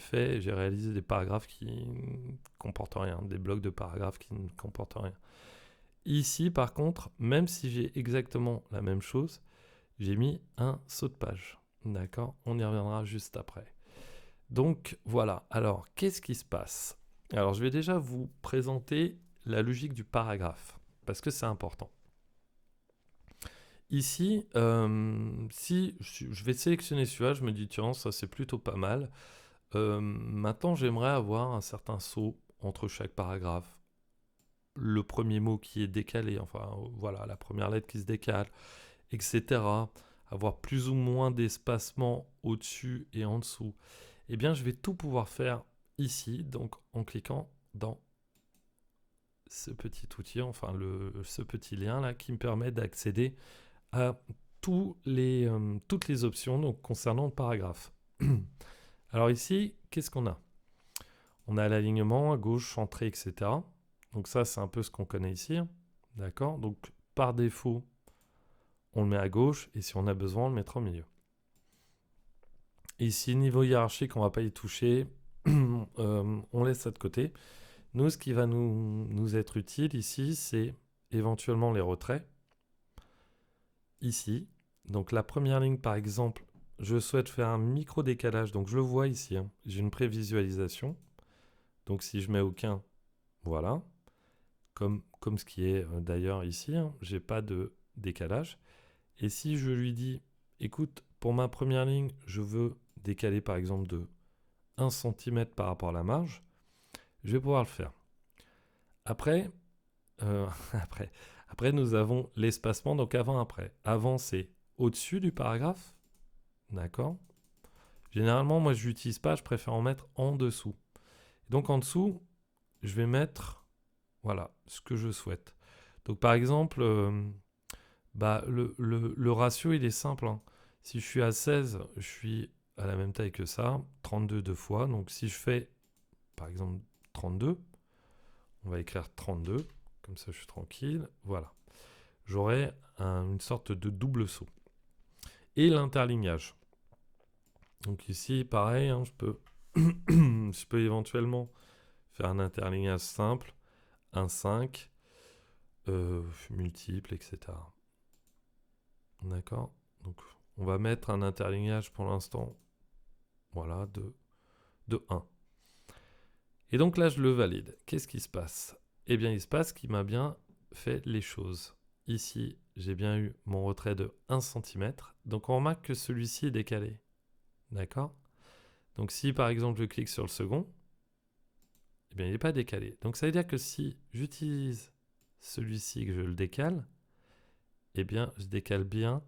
Speaker 1: réalisé des paragraphes qui ne comportent rien, des blocs de paragraphes qui ne comportent rien. Ici par contre, même si j'ai exactement la même chose, j'ai mis un saut de page. D'accord? On y reviendra juste après. Donc voilà, alors qu'est-ce qui se passe? Alors je vais déjà vous présenter la logique du paragraphe, parce que c'est important. Ici, si je vais sélectionner celui-là, je me dis tiens, ça c'est plutôt pas mal. Maintenant, j'aimerais avoir un certain saut entre chaque paragraphe. Le premier mot qui est décalé, enfin voilà, la première lettre qui se décale, etc. Avoir plus ou moins d'espacement au-dessus et en dessous. Eh bien, je vais tout pouvoir faire ici, donc en cliquant dans ce petit outil, enfin ce petit lien là qui me permet d'accéder à toutes les options donc, concernant le paragraphe. Alors ici, qu'est-ce qu'on a? On a l'alignement à gauche, entrée, etc. Donc ça, c'est un peu ce qu'on connaît ici. D'accord? Donc par défaut, on le met à gauche et si on a besoin, on le mettra au milieu. Ici, niveau hiérarchique, on ne va pas y toucher. On laisse ça de côté. Nous, ce qui va nous être utile ici, c'est éventuellement les retraits. Ici, donc la première ligne, par exemple, je souhaite faire un micro-décalage. Donc je le vois ici, hein. J'ai une prévisualisation. Donc si je mets aucun, voilà. Comme ce qui est d'ailleurs ici, hein, je n'ai pas de décalage. Et si je lui dis, écoute, pour ma première ligne, je veux décaler par exemple de 1 cm par rapport à la marge, je vais pouvoir le faire. Après, après nous avons l'espacement, donc avant-après. Avant, c'est au-dessus du paragraphe, d'accord? Généralement, moi, je n'utilise pas, je préfère en mettre en dessous. Donc, en dessous, je vais mettre, voilà, ce que je souhaite. Donc, par exemple, le ratio, il est simple, hein. Si je suis à 16, je suis à la même taille que ça, 32 deux fois. Donc, si je fais, par exemple, 32, on va écrire 32, comme ça je suis tranquille, voilà. J'aurai une sorte de double saut. Et l'interlignage. Donc ici, pareil, hein, je peux éventuellement faire un interlignage simple, un 5, multiple, etc. D'accord? Donc on va mettre un interlignage pour l'instant, voilà, de 1. Et donc là, je le valide. Qu'est-ce qui se passe? Eh bien, il se passe qu'il m'a bien fait les choses. Ici, j'ai bien eu mon retrait de 1 cm. Donc on remarque que celui-ci est décalé. D'accord? Donc si par exemple je clique sur le second, eh bien il n'est pas décalé. Donc ça veut dire que si j'utilise celui-ci, que je le décale, eh bien, je décale bien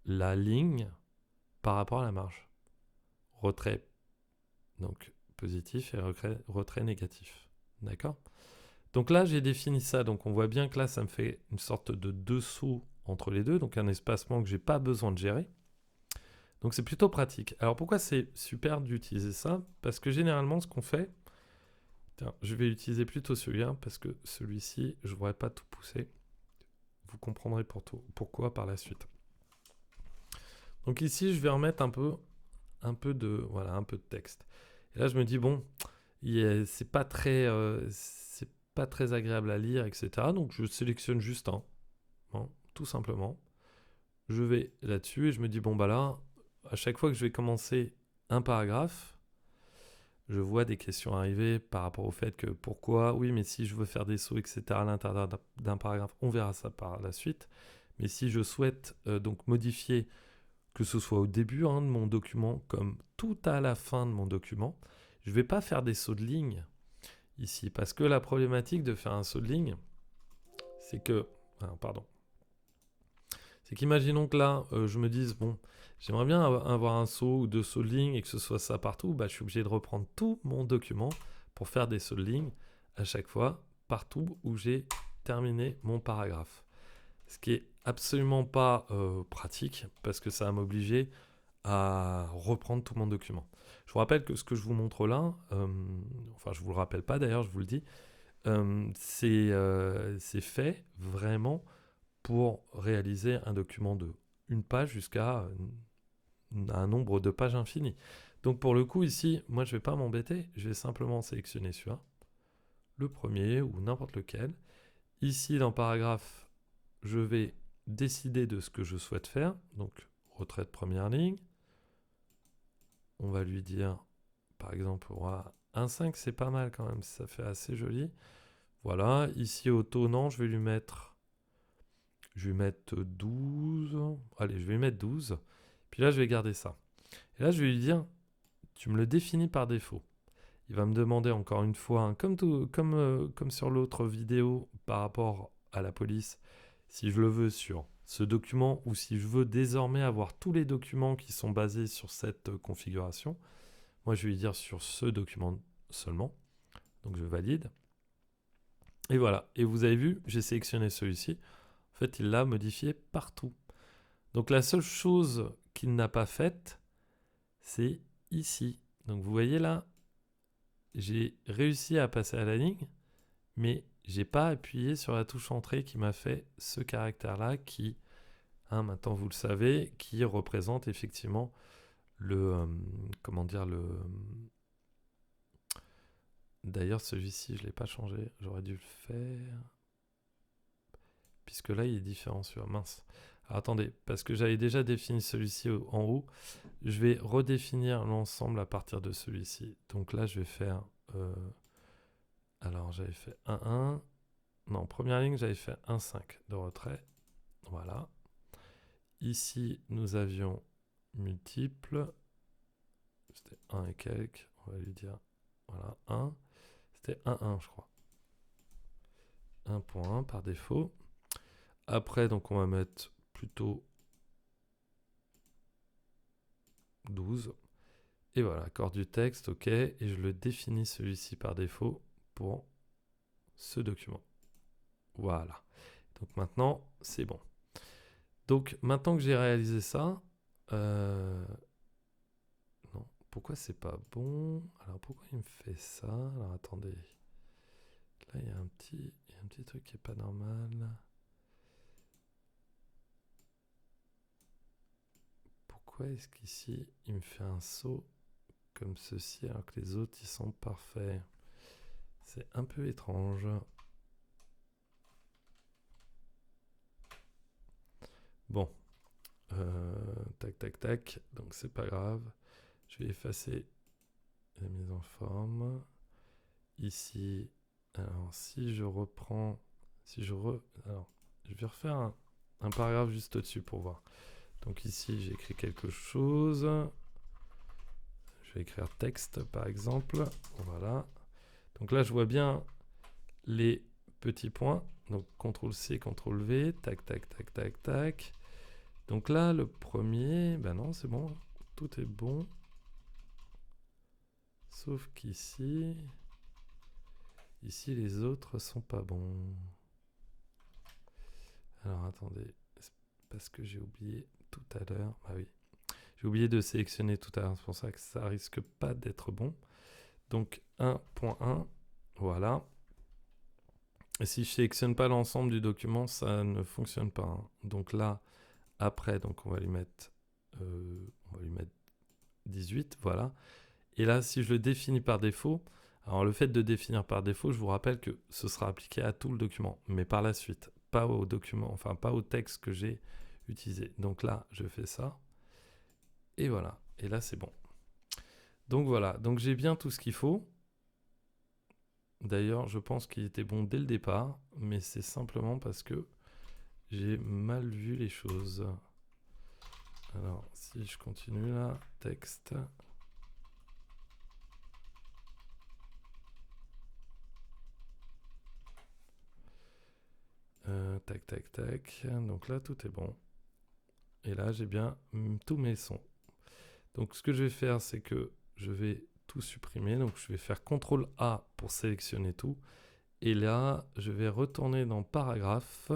Speaker 1: la ligne par rapport à la marge. Retrait, donc positif, et retrait négatif. D'accord ? Donc là, j'ai défini ça. Donc on voit bien que là, ça me fait une sorte de dessous entre les deux, donc un espacement que je n'ai pas besoin de gérer. Donc c'est plutôt pratique. Alors pourquoi c'est super d'utiliser ça ? Parce que généralement, ce qu'on fait... Tiens, je vais utiliser plutôt celui-là, parce que celui-ci, je ne pourrais pas tout pousser. Vous comprendrez pourquoi par la suite. Donc ici, je vais remettre un peu de texte. Et là, je me dis, bon, c'est pas très agréable à lire, etc. Donc je sélectionne juste un, hein, tout simplement. Je vais là-dessus et je me dis, bon, bah là, à chaque fois que je vais commencer un paragraphe, je vois des questions arriver par rapport au fait que pourquoi, oui, mais si je veux faire des sauts, etc., à l'intérieur d'un paragraphe, on verra ça par la suite. Mais si je souhaite donc modifier, que ce soit au début de mon document, comme tout à la fin de mon document, je ne vais pas faire des sauts de ligne ici, parce que la problématique de faire un saut de ligne, c'est que, c'est qu'imaginons que là, je me dise, bon, j'aimerais bien avoir un saut ou deux sauts de ligne et que ce soit ça partout, bah, je suis obligé de reprendre tout mon document pour faire des sauts de ligne à chaque fois, partout où j'ai terminé mon paragraphe. Ce qui est absolument pas pratique, parce que ça va m'obliger à reprendre tout mon document. Je vous rappelle que ce que je vous montre là, enfin je vous le rappelle pas d'ailleurs, je vous le dis, c'est fait vraiment pour réaliser un document de une page jusqu'à un nombre de pages infini. Donc pour le coup ici, moi je vais pas m'embêter, je vais simplement sélectionner celui-là, le premier ou n'importe lequel. Ici dans paragraphe, je vais décider de ce que je souhaite faire, donc retrait de première ligne. On va lui dire, par exemple, 1,5, c'est pas mal quand même, ça fait assez joli. Voilà, ici auto, non, je vais lui mettre 12. Allez, je vais lui mettre 12. Puis là, je vais garder ça. Et là, je vais lui dire, tu me le définis par défaut. Il va me demander encore une fois, comme sur l'autre vidéo par rapport à la police, si je le veux sur ce document ou si je veux désormais avoir tous les documents qui sont basés sur cette configuration. Moi, je vais lui dire sur ce document seulement. Donc, je valide. Et voilà. Et vous avez vu, j'ai sélectionné celui-ci. En fait, il l'a modifié partout. Donc, la seule chose qu'il n'a pas faite, c'est ici. Donc, vous voyez là, j'ai réussi à passer à la ligne, mais j'ai pas appuyé sur la touche entrée qui m'a fait ce caractère-là qui, maintenant vous le savez, qui représente effectivement le... D'ailleurs, celui-ci, je ne l'ai pas changé. J'aurais dû le faire. Puisque là, il est différent sur... Mince. Alors, attendez, parce que j'avais déjà défini celui-ci en haut. Je vais redéfinir l'ensemble à partir de celui-ci. Donc là, je vais faire... Alors, j'avais fait 1,1. Non, première ligne, j'avais fait 1,5 de retrait. Voilà. Ici, nous avions multiple. C'était 1 et quelques. On va lui dire... Voilà, 1. C'était 1,1, je crois. 1.1 par défaut. Après, donc, on va mettre plutôt 12. Et voilà, corps du texte, OK. Et je le définis celui-ci par défaut pour ce document. Voilà. Donc maintenant, c'est bon. Donc maintenant que j'ai réalisé ça, non, pourquoi c'est pas bon? Alors pourquoi il me fait ça? Alors attendez. Là, il y a un petit truc qui est pas normal. Pourquoi est-ce qu'ici, il me fait un saut comme ceci alors que les autres, ils sont parfaits? C'est un peu étrange. Bon. Tac, tac, tac. Donc, c'est pas grave. Je vais effacer la mise en forme. Ici, alors, si je reprends... Alors, je vais refaire un paragraphe juste au-dessus pour voir. Donc, ici, j'écris quelque chose. Je vais écrire texte, par exemple. Voilà. Donc là, je vois bien les petit point, donc CTRL-C, CTRL-V, tac, tac, tac, tac, tac. Donc là, le premier, ben non, c'est bon, tout est bon. Sauf qu'ici, ici, les autres sont pas bons. Alors, attendez, parce que j'ai oublié tout à l'heure, ah oui, j'ai oublié de sélectionner tout à l'heure, c'est pour ça que ça risque pas d'être bon. Donc 1.1, voilà. Et si je sélectionne pas l'ensemble du document, ça ne fonctionne pas, hein. Donc là, après, donc on va lui mettre 18, voilà. Et là, si je le définis par défaut, alors le fait de définir par défaut, je vous rappelle que ce sera appliqué à tout le document, mais par la suite, pas au document, enfin pas au texte que j'ai utilisé. Donc là, je fais ça, et voilà. Et là, c'est bon. Donc voilà, donc j'ai bien tout ce qu'il faut. D'ailleurs, je pense qu'il était bon dès le départ, mais c'est simplement parce que j'ai mal vu les choses. Alors, si je continue là, texte. Tac, tac, tac. Donc là, tout est bon. Et là, j'ai bien tous mes sons. Donc, ce que je vais faire, c'est que je vais tout supprimer. Donc, je vais faire CTRL A pour sélectionner tout. Et là, je vais retourner dans paragraphe.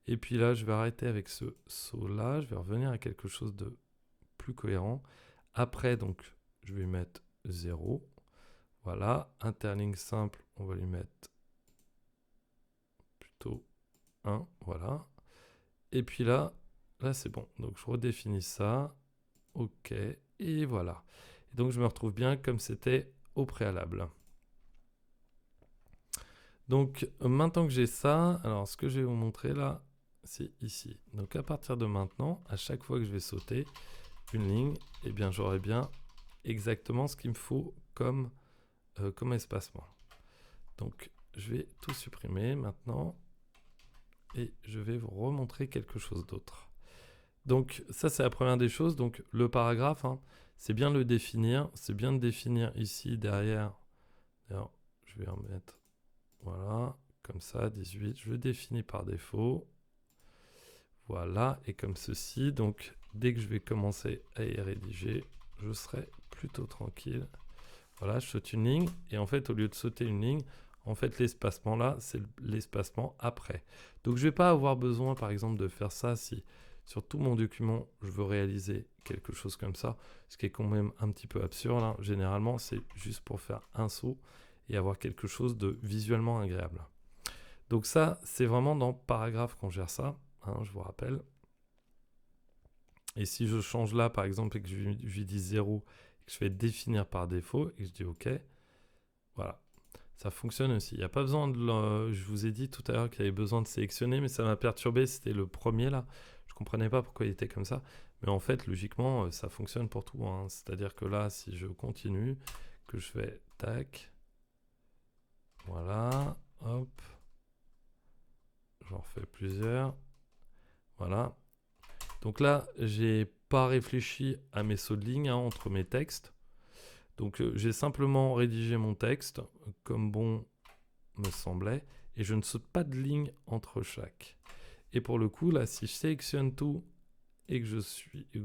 Speaker 1: Et puis là, je vais arrêter avec ce saut-là. Je vais revenir à quelque chose de plus cohérent. Après, donc, je vais mettre 0. Voilà. Interligne simple, on va lui mettre plutôt 1. Voilà. Et puis là, c'est bon. Donc, je redéfinis ça. OK. Et voilà. Et donc, je me retrouve bien comme c'était au préalable. Donc, maintenant que j'ai ça, alors ce que je vais vous montrer là, c'est ici. Donc, à partir de maintenant, à chaque fois que je vais sauter une ligne, eh bien, j'aurai bien exactement ce qu'il me faut comme espacement. Donc, je vais tout supprimer maintenant et je vais vous remontrer quelque chose d'autre. Donc, ça, c'est la première des choses. Donc, le paragraphe, hein, c'est bien de le définir. C'est bien de définir ici, derrière. Alors, je vais en mettre, voilà, comme ça, 18. Je le définis par défaut. Voilà, et comme ceci. Donc, dès que je vais commencer à y rédiger, je serai plutôt tranquille. Voilà, je saute une ligne. Et en fait, au lieu de sauter une ligne, en fait, l'espacement là, c'est l'espacement après. Donc, je ne vais pas avoir besoin, par exemple, de faire ça si sur tout mon document, je veux réaliser quelque chose comme ça, ce qui est quand même un petit peu absurde, hein. Généralement, c'est juste pour faire un saut et avoir quelque chose de visuellement agréable. Donc ça, c'est vraiment dans paragraphe qu'on gère ça, hein, je vous rappelle. Et si je change là, par exemple, et que je lui dis 0, et que je fais définir par défaut, et que je dis OK, voilà. Ça fonctionne aussi. Il n'y a pas besoin de... Je vous ai dit tout à l'heure qu'il y avait besoin de sélectionner, mais ça m'a perturbé. C'était le premier là. Je ne comprenais pas pourquoi il était comme ça. Mais en fait, logiquement, ça fonctionne pour tout, hein. C'est-à-dire que là, si je continue, que je fais tac, voilà, hop, j'en refais plusieurs, voilà. Donc là, j'ai pas réfléchi à mes sauts de ligne, hein, entre mes textes. Donc j'ai simplement rédigé mon texte comme bon me semblait, et je ne saute pas de ligne entre chaque. Et pour le coup, là, si je sélectionne tout et que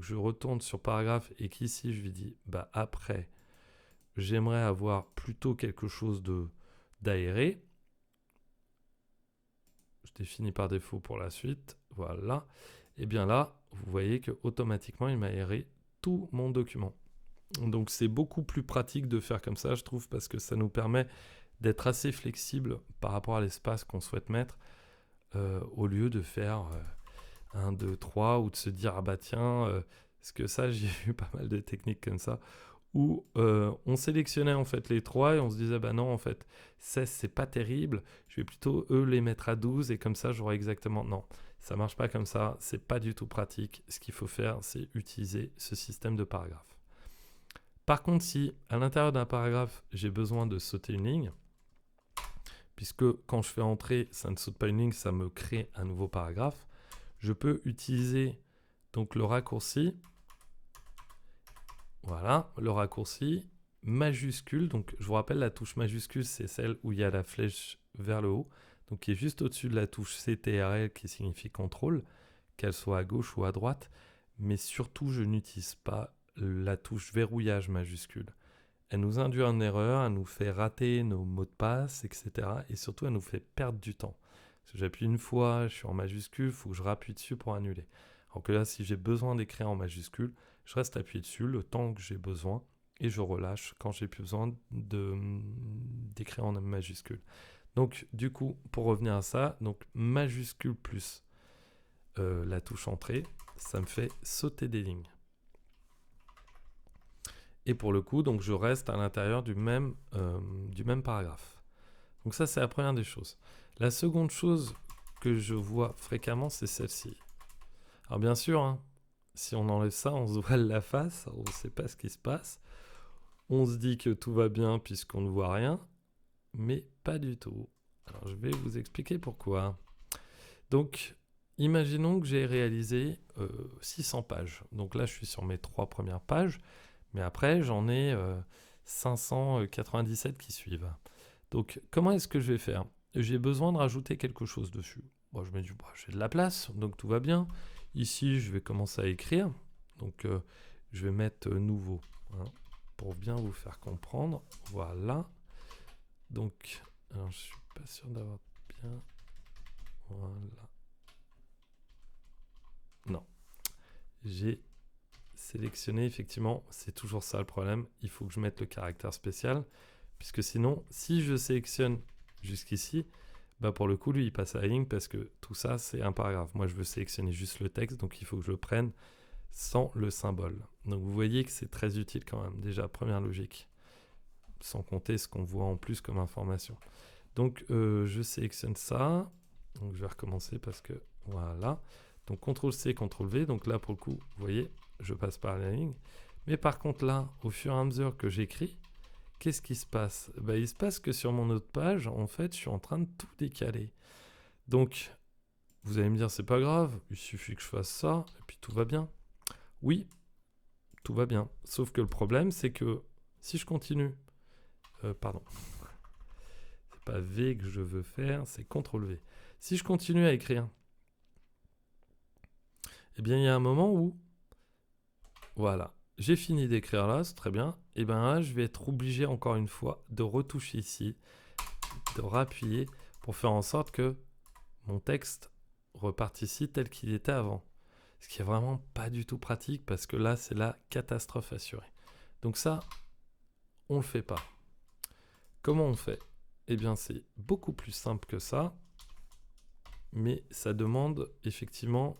Speaker 1: je retourne sur paragraphe et qu'ici je lui dis, bah après, j'aimerais avoir plutôt quelque chose d'aéré. Je définis par défaut pour la suite, voilà. Et bien là, vous voyez que automatiquement, il m'a aéré tout mon document. Donc c'est beaucoup plus pratique de faire comme ça, je trouve, parce que ça nous permet d'être assez flexible par rapport à l'espace qu'on souhaite mettre, au lieu de faire 1, 2, 3, ou de se dire, ah bah tiens, parce que ça, j'ai vu pas mal de techniques comme ça, où on sélectionnait en fait les 3 et on se disait, bah non, en fait, 16, c'est pas terrible, je vais plutôt, eux, les mettre à 12, et comme ça, j'aurai exactement... Non, ça marche pas comme ça, c'est pas du tout pratique. Ce qu'il faut faire, c'est utiliser ce système de paragraphe. Par contre, si à l'intérieur d'un paragraphe, j'ai besoin de sauter une ligne, puisque quand je fais entrer, ça ne saute pas une ligne, ça me crée un nouveau paragraphe, je peux utiliser donc le raccourci, voilà, le raccourci majuscule. Donc je vous rappelle, la touche majuscule, c'est celle où il y a la flèche vers le haut, donc qui est juste au-dessus de la touche CTRL qui signifie contrôle, qu'elle soit à gauche ou à droite, mais surtout je n'utilise pas la touche verrouillage majuscule. Elle nous induit en erreur, elle nous fait rater nos mots de passe, etc. Et surtout, elle nous fait perdre du temps. Si j'appuie une fois, je suis en majuscule, il faut que je rappuie dessus pour annuler. Alors que là, si j'ai besoin d'écrire en majuscule, je reste appuyé dessus le temps que j'ai besoin et je relâche quand j'ai plus besoin d'écrire en majuscule. Donc, du coup, pour revenir à ça, donc majuscule plus la touche entrée, ça me fait sauter des lignes. Et pour le coup, donc je reste à l'intérieur du même paragraphe. Donc ça, c'est la première des choses. La seconde chose que je vois fréquemment, c'est celle-ci. Alors bien sûr, hein, si on enlève ça, on se voile la face, on ne sait pas ce qui se passe. On se dit que tout va bien puisqu'on ne voit rien, mais pas du tout. Alors je vais vous expliquer pourquoi. Donc, imaginons que j'ai réalisé 600 pages. Donc là, je suis sur mes 3 premières pages. Mais après, j'en ai 597 qui suivent. Donc, comment est-ce que je vais faire? J'ai besoin de rajouter quelque chose dessus. Bon, je me dis, j'ai de la place, donc tout va bien. Ici, je vais commencer à écrire. Donc, je vais mettre nouveau, hein, pour bien vous faire comprendre. Voilà. Donc, alors, je suis pas sûr d'avoir bien... Voilà. Non. J'ai sélectionner, effectivement, c'est toujours ça le problème. Il faut que je mette le caractère spécial, puisque sinon, si je sélectionne jusqu'ici, bah pour le coup, lui, il passe à la ligne parce que tout ça, c'est un paragraphe. Moi, je veux sélectionner juste le texte, donc il faut que je le prenne sans le symbole. Donc, vous voyez que c'est très utile quand même. Déjà, première logique, sans compter ce qu'on voit en plus comme information. Donc, je sélectionne ça. Donc, je vais recommencer parce que, voilà. Donc, CTRL-C, CTRL-V. Donc là, pour le coup, vous voyez, je passe par la ligne. Mais par contre là, au fur et à mesure que j'écris, qu'est-ce qui se passe? Il se passe que sur mon autre page, en fait, je suis en train de tout décaler. Donc, vous allez me dire, c'est pas grave, il suffit que je fasse ça, et puis tout va bien. Oui, tout va bien. Sauf que le problème, c'est que si je continue... pardon. C'est pas V que je veux faire, c'est CTRL-V. Si je continue à écrire, eh bien, il y a un moment où... Voilà, j'ai fini d'écrire là, c'est très bien. Et bien là, je vais être obligé encore une fois de retoucher ici, de rappuyer pour faire en sorte que mon texte reparte ici tel qu'il était avant. Ce qui est vraiment pas du tout pratique parce que là, c'est la catastrophe assurée. Donc ça, on le fait pas. Comment on fait? Eh bien, c'est beaucoup plus simple que ça, mais ça demande effectivement...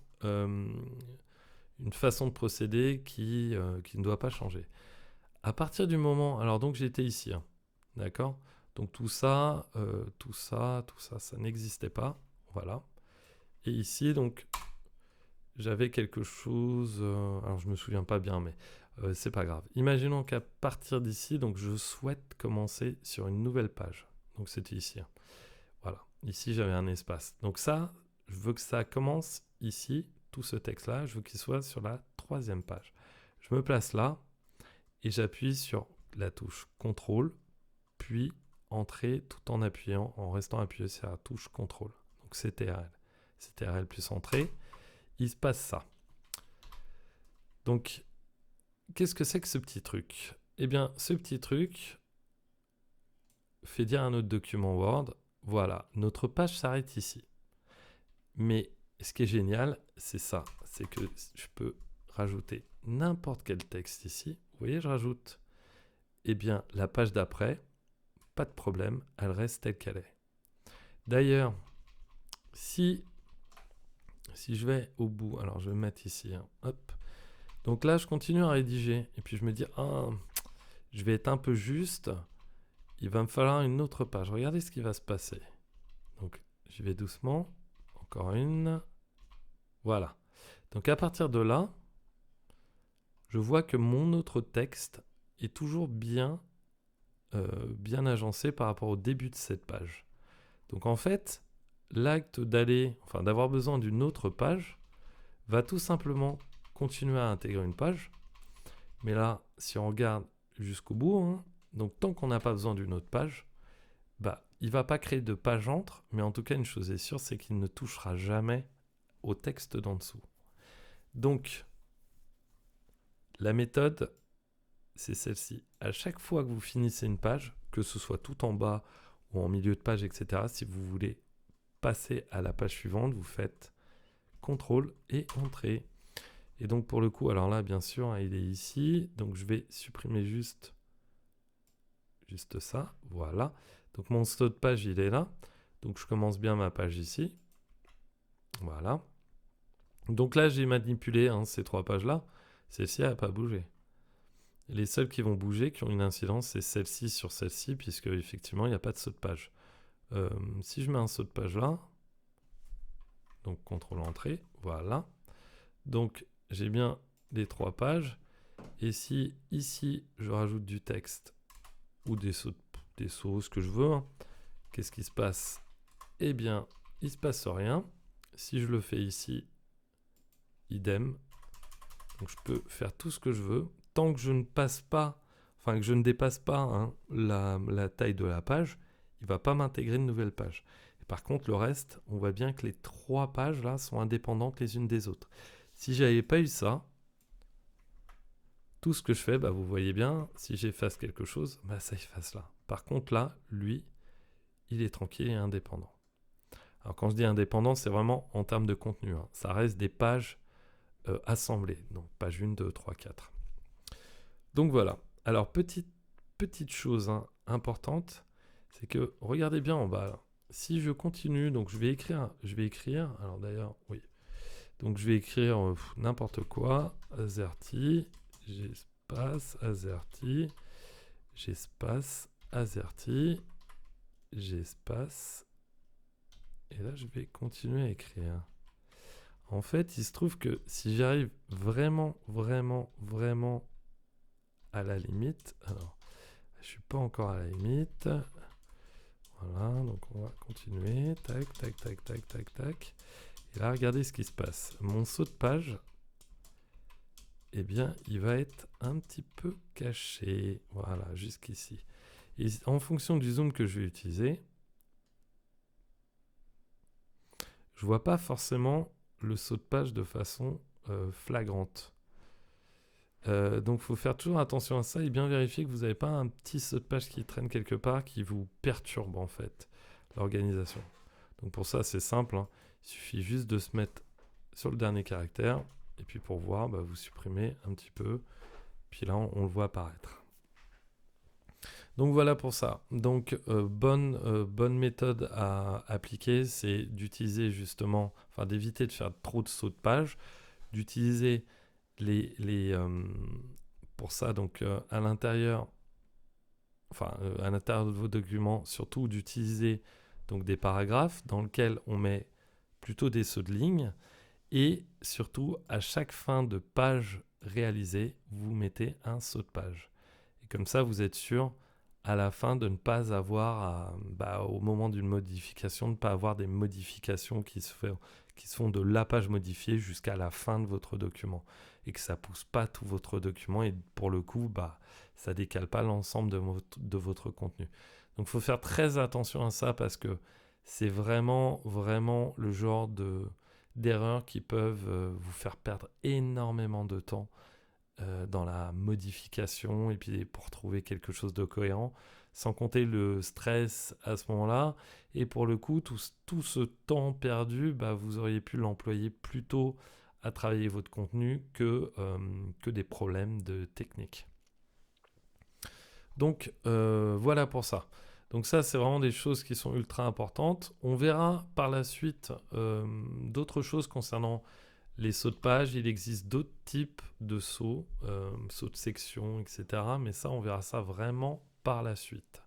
Speaker 1: une façon de procéder qui ne doit pas changer. À partir du moment... Alors donc j'étais ici, hein, d'accord? Donc tout ça, ça n'existait pas. Voilà. Et ici, donc, j'avais quelque chose... alors je me souviens pas bien, mais c'est pas grave. Imaginons qu'à partir d'ici, donc je souhaite commencer sur une nouvelle page. Donc c'était ici. Hein. Voilà. Ici, j'avais un espace. Donc ça, je veux que ça commence ici. Tout ce texte-là, je veux qu'il soit sur la 3e page. Je me place là et j'appuie sur la touche CTRL, puis Entrée tout en appuyant, en restant appuyé sur la touche CTRL. Donc CTRL. CTRL plus Entrée. Il se passe ça. Donc, qu'est-ce que c'est que ce petit truc? Eh bien, ce petit truc fait dire à notre document Word, voilà, notre page s'arrête ici. Mais ce qui est génial, c'est ça, c'est que je peux rajouter n'importe quel texte ici. Vous voyez, je rajoute, eh bien, la page d'après, pas de problème, elle reste telle qu'elle est. D'ailleurs, si je vais au bout, alors je vais mettre ici, hein, hop. Donc là, je continue à rédiger, et puis je me dis, je vais être un peu juste, il va me falloir une autre page. Regardez ce qui va se passer. Donc, j'y vais doucement, encore une... Voilà. Donc à partir de là, je vois que mon autre texte est toujours bien agencé par rapport au début de cette page. Donc en fait, l'acte d'avoir besoin d'une autre page va tout simplement continuer à intégrer une page. Mais là, si on regarde jusqu'au bout, hein, donc tant qu'on n'a pas besoin d'une autre page, il va pas créer de page entre, mais en tout cas, une chose est sûre, c'est qu'il ne touchera jamais au texte d'en dessous. Donc, la méthode, c'est celle-ci. À chaque fois que vous finissez une page, que ce soit tout en bas ou en milieu de page, etc., si vous voulez passer à la page suivante, vous faites CTRL et Entrée. Et donc pour le coup, alors là, bien sûr, il est ici. Donc je vais supprimer juste ça. Voilà. Donc mon saut de page, il est là. Donc je commence bien ma page ici. Voilà. Donc là, j'ai manipulé ces 3 pages-là. Celle-ci n'a pas bougé. Les seules qui vont bouger, qui ont une incidence, c'est celle-ci sur celle-ci, puisque effectivement, il n'y a pas de saut de page. Si je mets un saut de page là, donc CTRL Entrée, voilà. Donc j'ai bien les 3 pages. Et si ici, je rajoute du texte ou des sauts, ce que je veux, qu'est-ce qui se passe? Eh bien, il ne se passe rien. Si je le fais ici, idem. Donc je peux faire tout ce que je veux. Tant que je ne passe pas, enfin que je ne dépasse pas la taille de la page, il ne va pas m'intégrer une nouvelle page. Et par contre, le reste, on voit bien que les 3 pages là sont indépendantes les unes des autres. Si j'avais pas eu ça, tout ce que je fais, vous voyez bien, si j'efface quelque chose, ça efface là. Par contre là, lui, il est tranquille et indépendant. Alors quand je dis indépendant, c'est vraiment en termes de contenu. Ça reste des pages assemblées. Donc page 1, 2, 3, 4. Donc voilà. Alors petite chose importante, c'est que regardez bien en bas. Là. Si je continue, donc je vais écrire, alors d'ailleurs, oui. Donc je vais écrire n'importe quoi, AZERTY, j'espace, AZERTY, j'espace, AZERTY, j'espace, et là je vais continuer à écrire. En fait, il se trouve que si j'arrive vraiment à la limite, alors je suis pas encore à la limite, voilà, donc on va continuer, tac, tac, tac, tac, tac, tac, et là regardez ce qui se passe. Mon saut de page, eh bien, il va être un petit peu caché. Voilà, jusqu'ici. Et en fonction du zoom que je vais utiliser, je ne vois pas forcément le saut de page de façon flagrante. Donc, il faut faire toujours attention à ça et bien vérifier que vous n'avez pas un petit saut de page qui traîne quelque part qui vous perturbe en fait l'organisation. Donc, pour ça, c'est simple. Il suffit juste de se mettre sur le dernier caractère. Et puis pour voir, vous supprimez un petit peu. Puis là, on le voit apparaître. Donc voilà pour ça. Donc bonne méthode à appliquer, c'est d'utiliser justement, enfin d'éviter de faire trop de sauts de page, d'utiliser pour ça, donc à l'intérieur, à l'intérieur de vos documents, surtout d'utiliser donc des paragraphes dans lesquels on met plutôt des sauts de ligne. Et surtout, à chaque fin de page réalisée, vous mettez un saut de page. Et comme ça, vous êtes sûr, à la fin, de ne pas avoir, au moment d'une modification, de ne pas avoir des modifications qui se font de la page modifiée jusqu'à la fin de votre document. Et que ça ne pousse pas tout votre document. Et pour le coup, ça ne décale pas l'ensemble de votre contenu. Donc, il faut faire très attention à ça parce que c'est vraiment le genre d'erreurs qui peuvent vous faire perdre énormément de temps dans la modification et puis pour trouver quelque chose de cohérent, sans compter le stress à ce moment-là. Et pour le coup, tout ce temps perdu, vous auriez pu l'employer plutôt à travailler votre contenu que des problèmes de technique. Donc voilà pour ça. Donc ça, c'est vraiment des choses qui sont ultra importantes. On verra par la suite d'autres choses concernant les sauts de page. Il existe d'autres types de sauts, sauts de section, etc. Mais ça, on verra ça vraiment par la suite.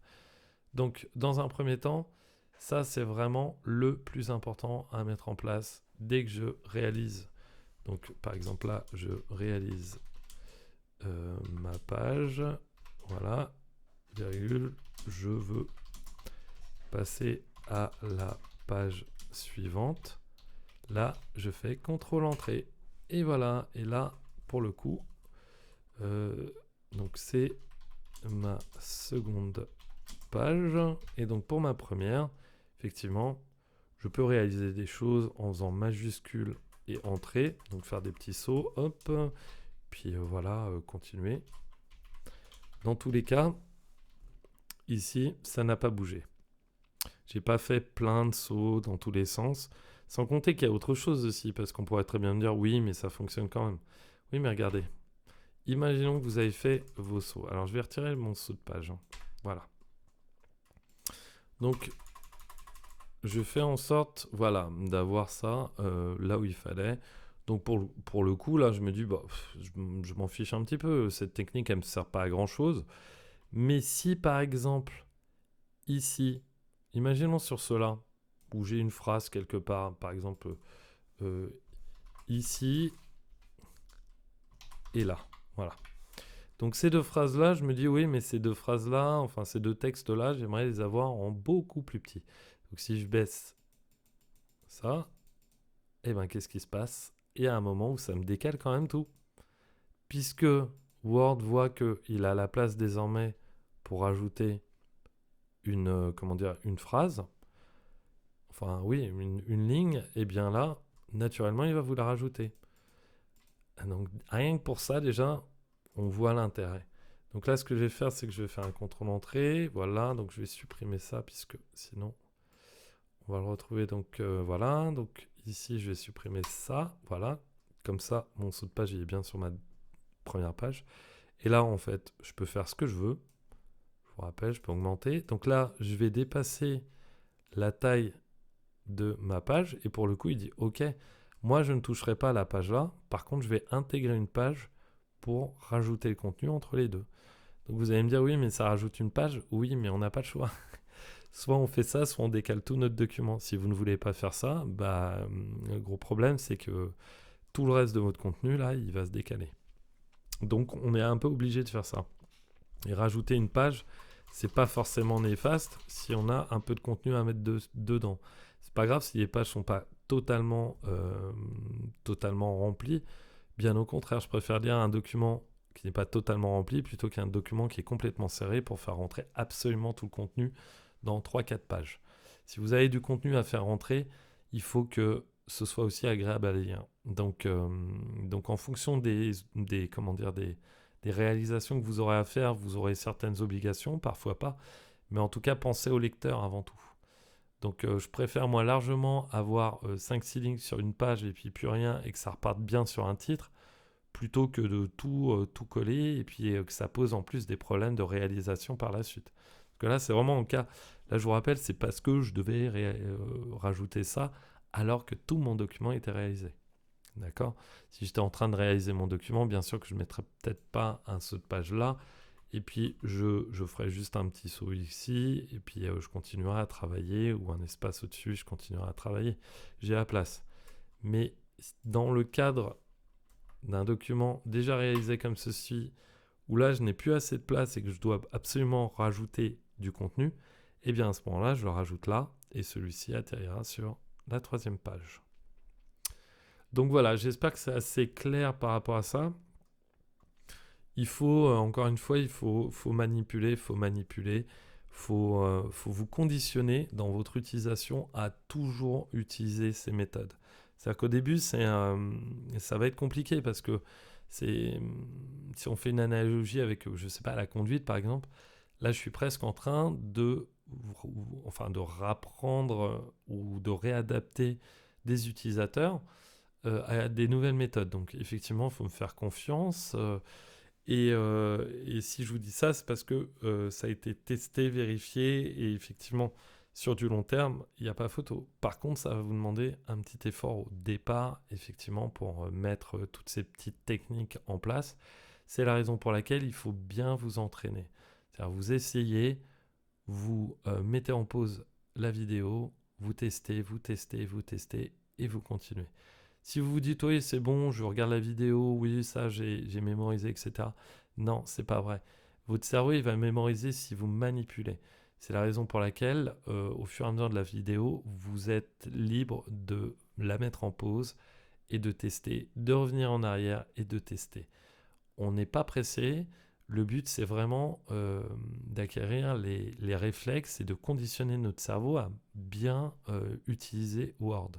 Speaker 1: Donc, dans un premier temps, ça, c'est vraiment le plus important à mettre en place dès que je réalise. Donc, par exemple, là, je réalise ma page. Voilà, virgule. Je veux passer à la page suivante. Là, je fais CTRL Entrée. Et voilà. Et là, pour le coup, donc c'est ma seconde pages. Et donc pour ma première, effectivement, je peux réaliser des choses en faisant majuscule et entrée. Donc faire des petits sauts, hop. Puis voilà, continuer. Dans tous les cas, ici, ça n'a pas bougé. J'ai pas fait plein de sauts dans tous les sens. Sans compter qu'il y a autre chose aussi, parce qu'on pourrait très bien me dire, oui, mais ça fonctionne quand même. Oui, mais regardez. Imaginons que vous avez fait vos sauts. Alors, je vais retirer mon saut de page. Voilà. Donc, je fais en sorte, voilà, d'avoir ça là où il fallait. Donc, pour le coup, là, je me dis, bah, je m'en fiche un petit peu. Cette technique, elle ne me sert pas à grand-chose. Mais si, par exemple, ici, imaginons sur cela, où j'ai une phrase quelque part, par exemple, ici et là. Voilà. Donc ces deux phrases-là, je me dis oui, mais ces deux phrases-là, enfin ces deux textes-là, j'aimerais les avoir en beaucoup plus petit. Donc si je baisse ça, eh ben qu'est-ce qui se passe? Il y a un moment où ça me décale quand même tout. Puisque Word voit qu'il a la place désormais pour ajouter comment dire, une phrase, enfin oui, une ligne, et bien là, naturellement, il va vous la rajouter. Donc rien que pour ça, déjà, on voit l'intérêt. Donc là, ce que je vais faire, c'est que je vais faire un contrôle-entrée. Voilà, donc je vais supprimer ça, puisque sinon, on va le retrouver. Donc voilà, donc ici, je vais supprimer ça. Voilà, comme ça, mon saut de page, il est bien sur ma première page. Et là, en fait, je peux faire ce que je veux. Je vous rappelle, je peux augmenter. Donc là, je vais dépasser la taille de ma page. Et pour le coup, il dit, OK, moi, je ne toucherai pas à la page là. Par contre, je vais intégrer une page pour rajouter le contenu entre les deux. Donc vous allez me dire, oui, mais ça rajoute une page. Oui, mais on n'a pas le choix. Soit on fait ça, soit on décale tout notre document. Si vous ne voulez pas faire ça, bah, le gros problème, c'est que tout le reste de votre contenu, là, il va se décaler. Donc on est un peu obligé de faire ça. Et rajouter une page, c'est pas forcément néfaste si on a un peu de contenu à mettre dedans. C'est pas grave si les pages sont pas totalement remplies. Bien au contraire, je préfère lire un document qui n'est pas totalement rempli plutôt qu'un document qui est complètement serré pour faire rentrer absolument tout le contenu dans 3-4 pages. Si vous avez du contenu à faire rentrer, il faut que ce soit aussi agréable à lire. Donc en fonction des réalisations que vous aurez à faire, vous aurez certaines obligations, parfois pas, mais en tout cas, pensez au lecteur avant tout. Donc je préfère moi largement avoir 5-6 lignes sur une page et puis plus rien et que ça reparte bien sur un titre, plutôt que de tout coller et puis que ça pose en plus des problèmes de réalisation par la suite. Parce que là, c'est vraiment le cas. Là, je vous rappelle, c'est parce que je devais rajouter ça alors que tout mon document était réalisé. D'accord? Si j'étais en train de réaliser mon document, bien sûr que je ne mettrais peut-être pas un saut de page là. Et puis, je ferai juste un petit saut ici. Et puis, je continuerai à travailler. Ou un espace au-dessus, je continuerai à travailler. J'ai la place. Mais dans le cadre d'un document déjà réalisé comme ceci, où là, je n'ai plus assez de place et que je dois absolument rajouter du contenu, eh bien, à ce moment-là, je le rajoute là. Et celui-ci atterrira sur la 3e page. Donc voilà, j'espère que c'est assez clair par rapport à ça. Il faut, encore une fois, il faut manipuler, il faut vous conditionner dans votre utilisation à toujours utiliser ces méthodes. C'est-à-dire qu'au début, ça va être compliqué parce que si on fait une analogie avec, je ne sais pas, la conduite par exemple, là je suis presque en train de rapprendre ou de réadapter des utilisateurs à des nouvelles méthodes. Donc effectivement, il faut me faire confiance. Et si je vous dis ça, c'est parce que ça a été testé, vérifié, et effectivement, sur du long terme, il n'y a pas photo. Par contre, ça va vous demander un petit effort au départ, effectivement, pour mettre toutes ces petites techniques en place. C'est la raison pour laquelle il faut bien vous entraîner. C'est-à-dire, vous essayez, vous mettez en pause la vidéo, vous testez, et vous continuez. Si vous vous dites, oui, c'est bon, je regarde la vidéo, oui, ça, j'ai mémorisé, etc. Non, c'est pas vrai. Votre cerveau, il va mémoriser si vous manipulez. C'est la raison pour laquelle, au fur et à mesure de la vidéo, vous êtes libre de la mettre en pause et de tester, de revenir en arrière et de tester. On n'est pas pressé. Le but, c'est vraiment d'acquérir les réflexes et de conditionner notre cerveau à bien utiliser Word.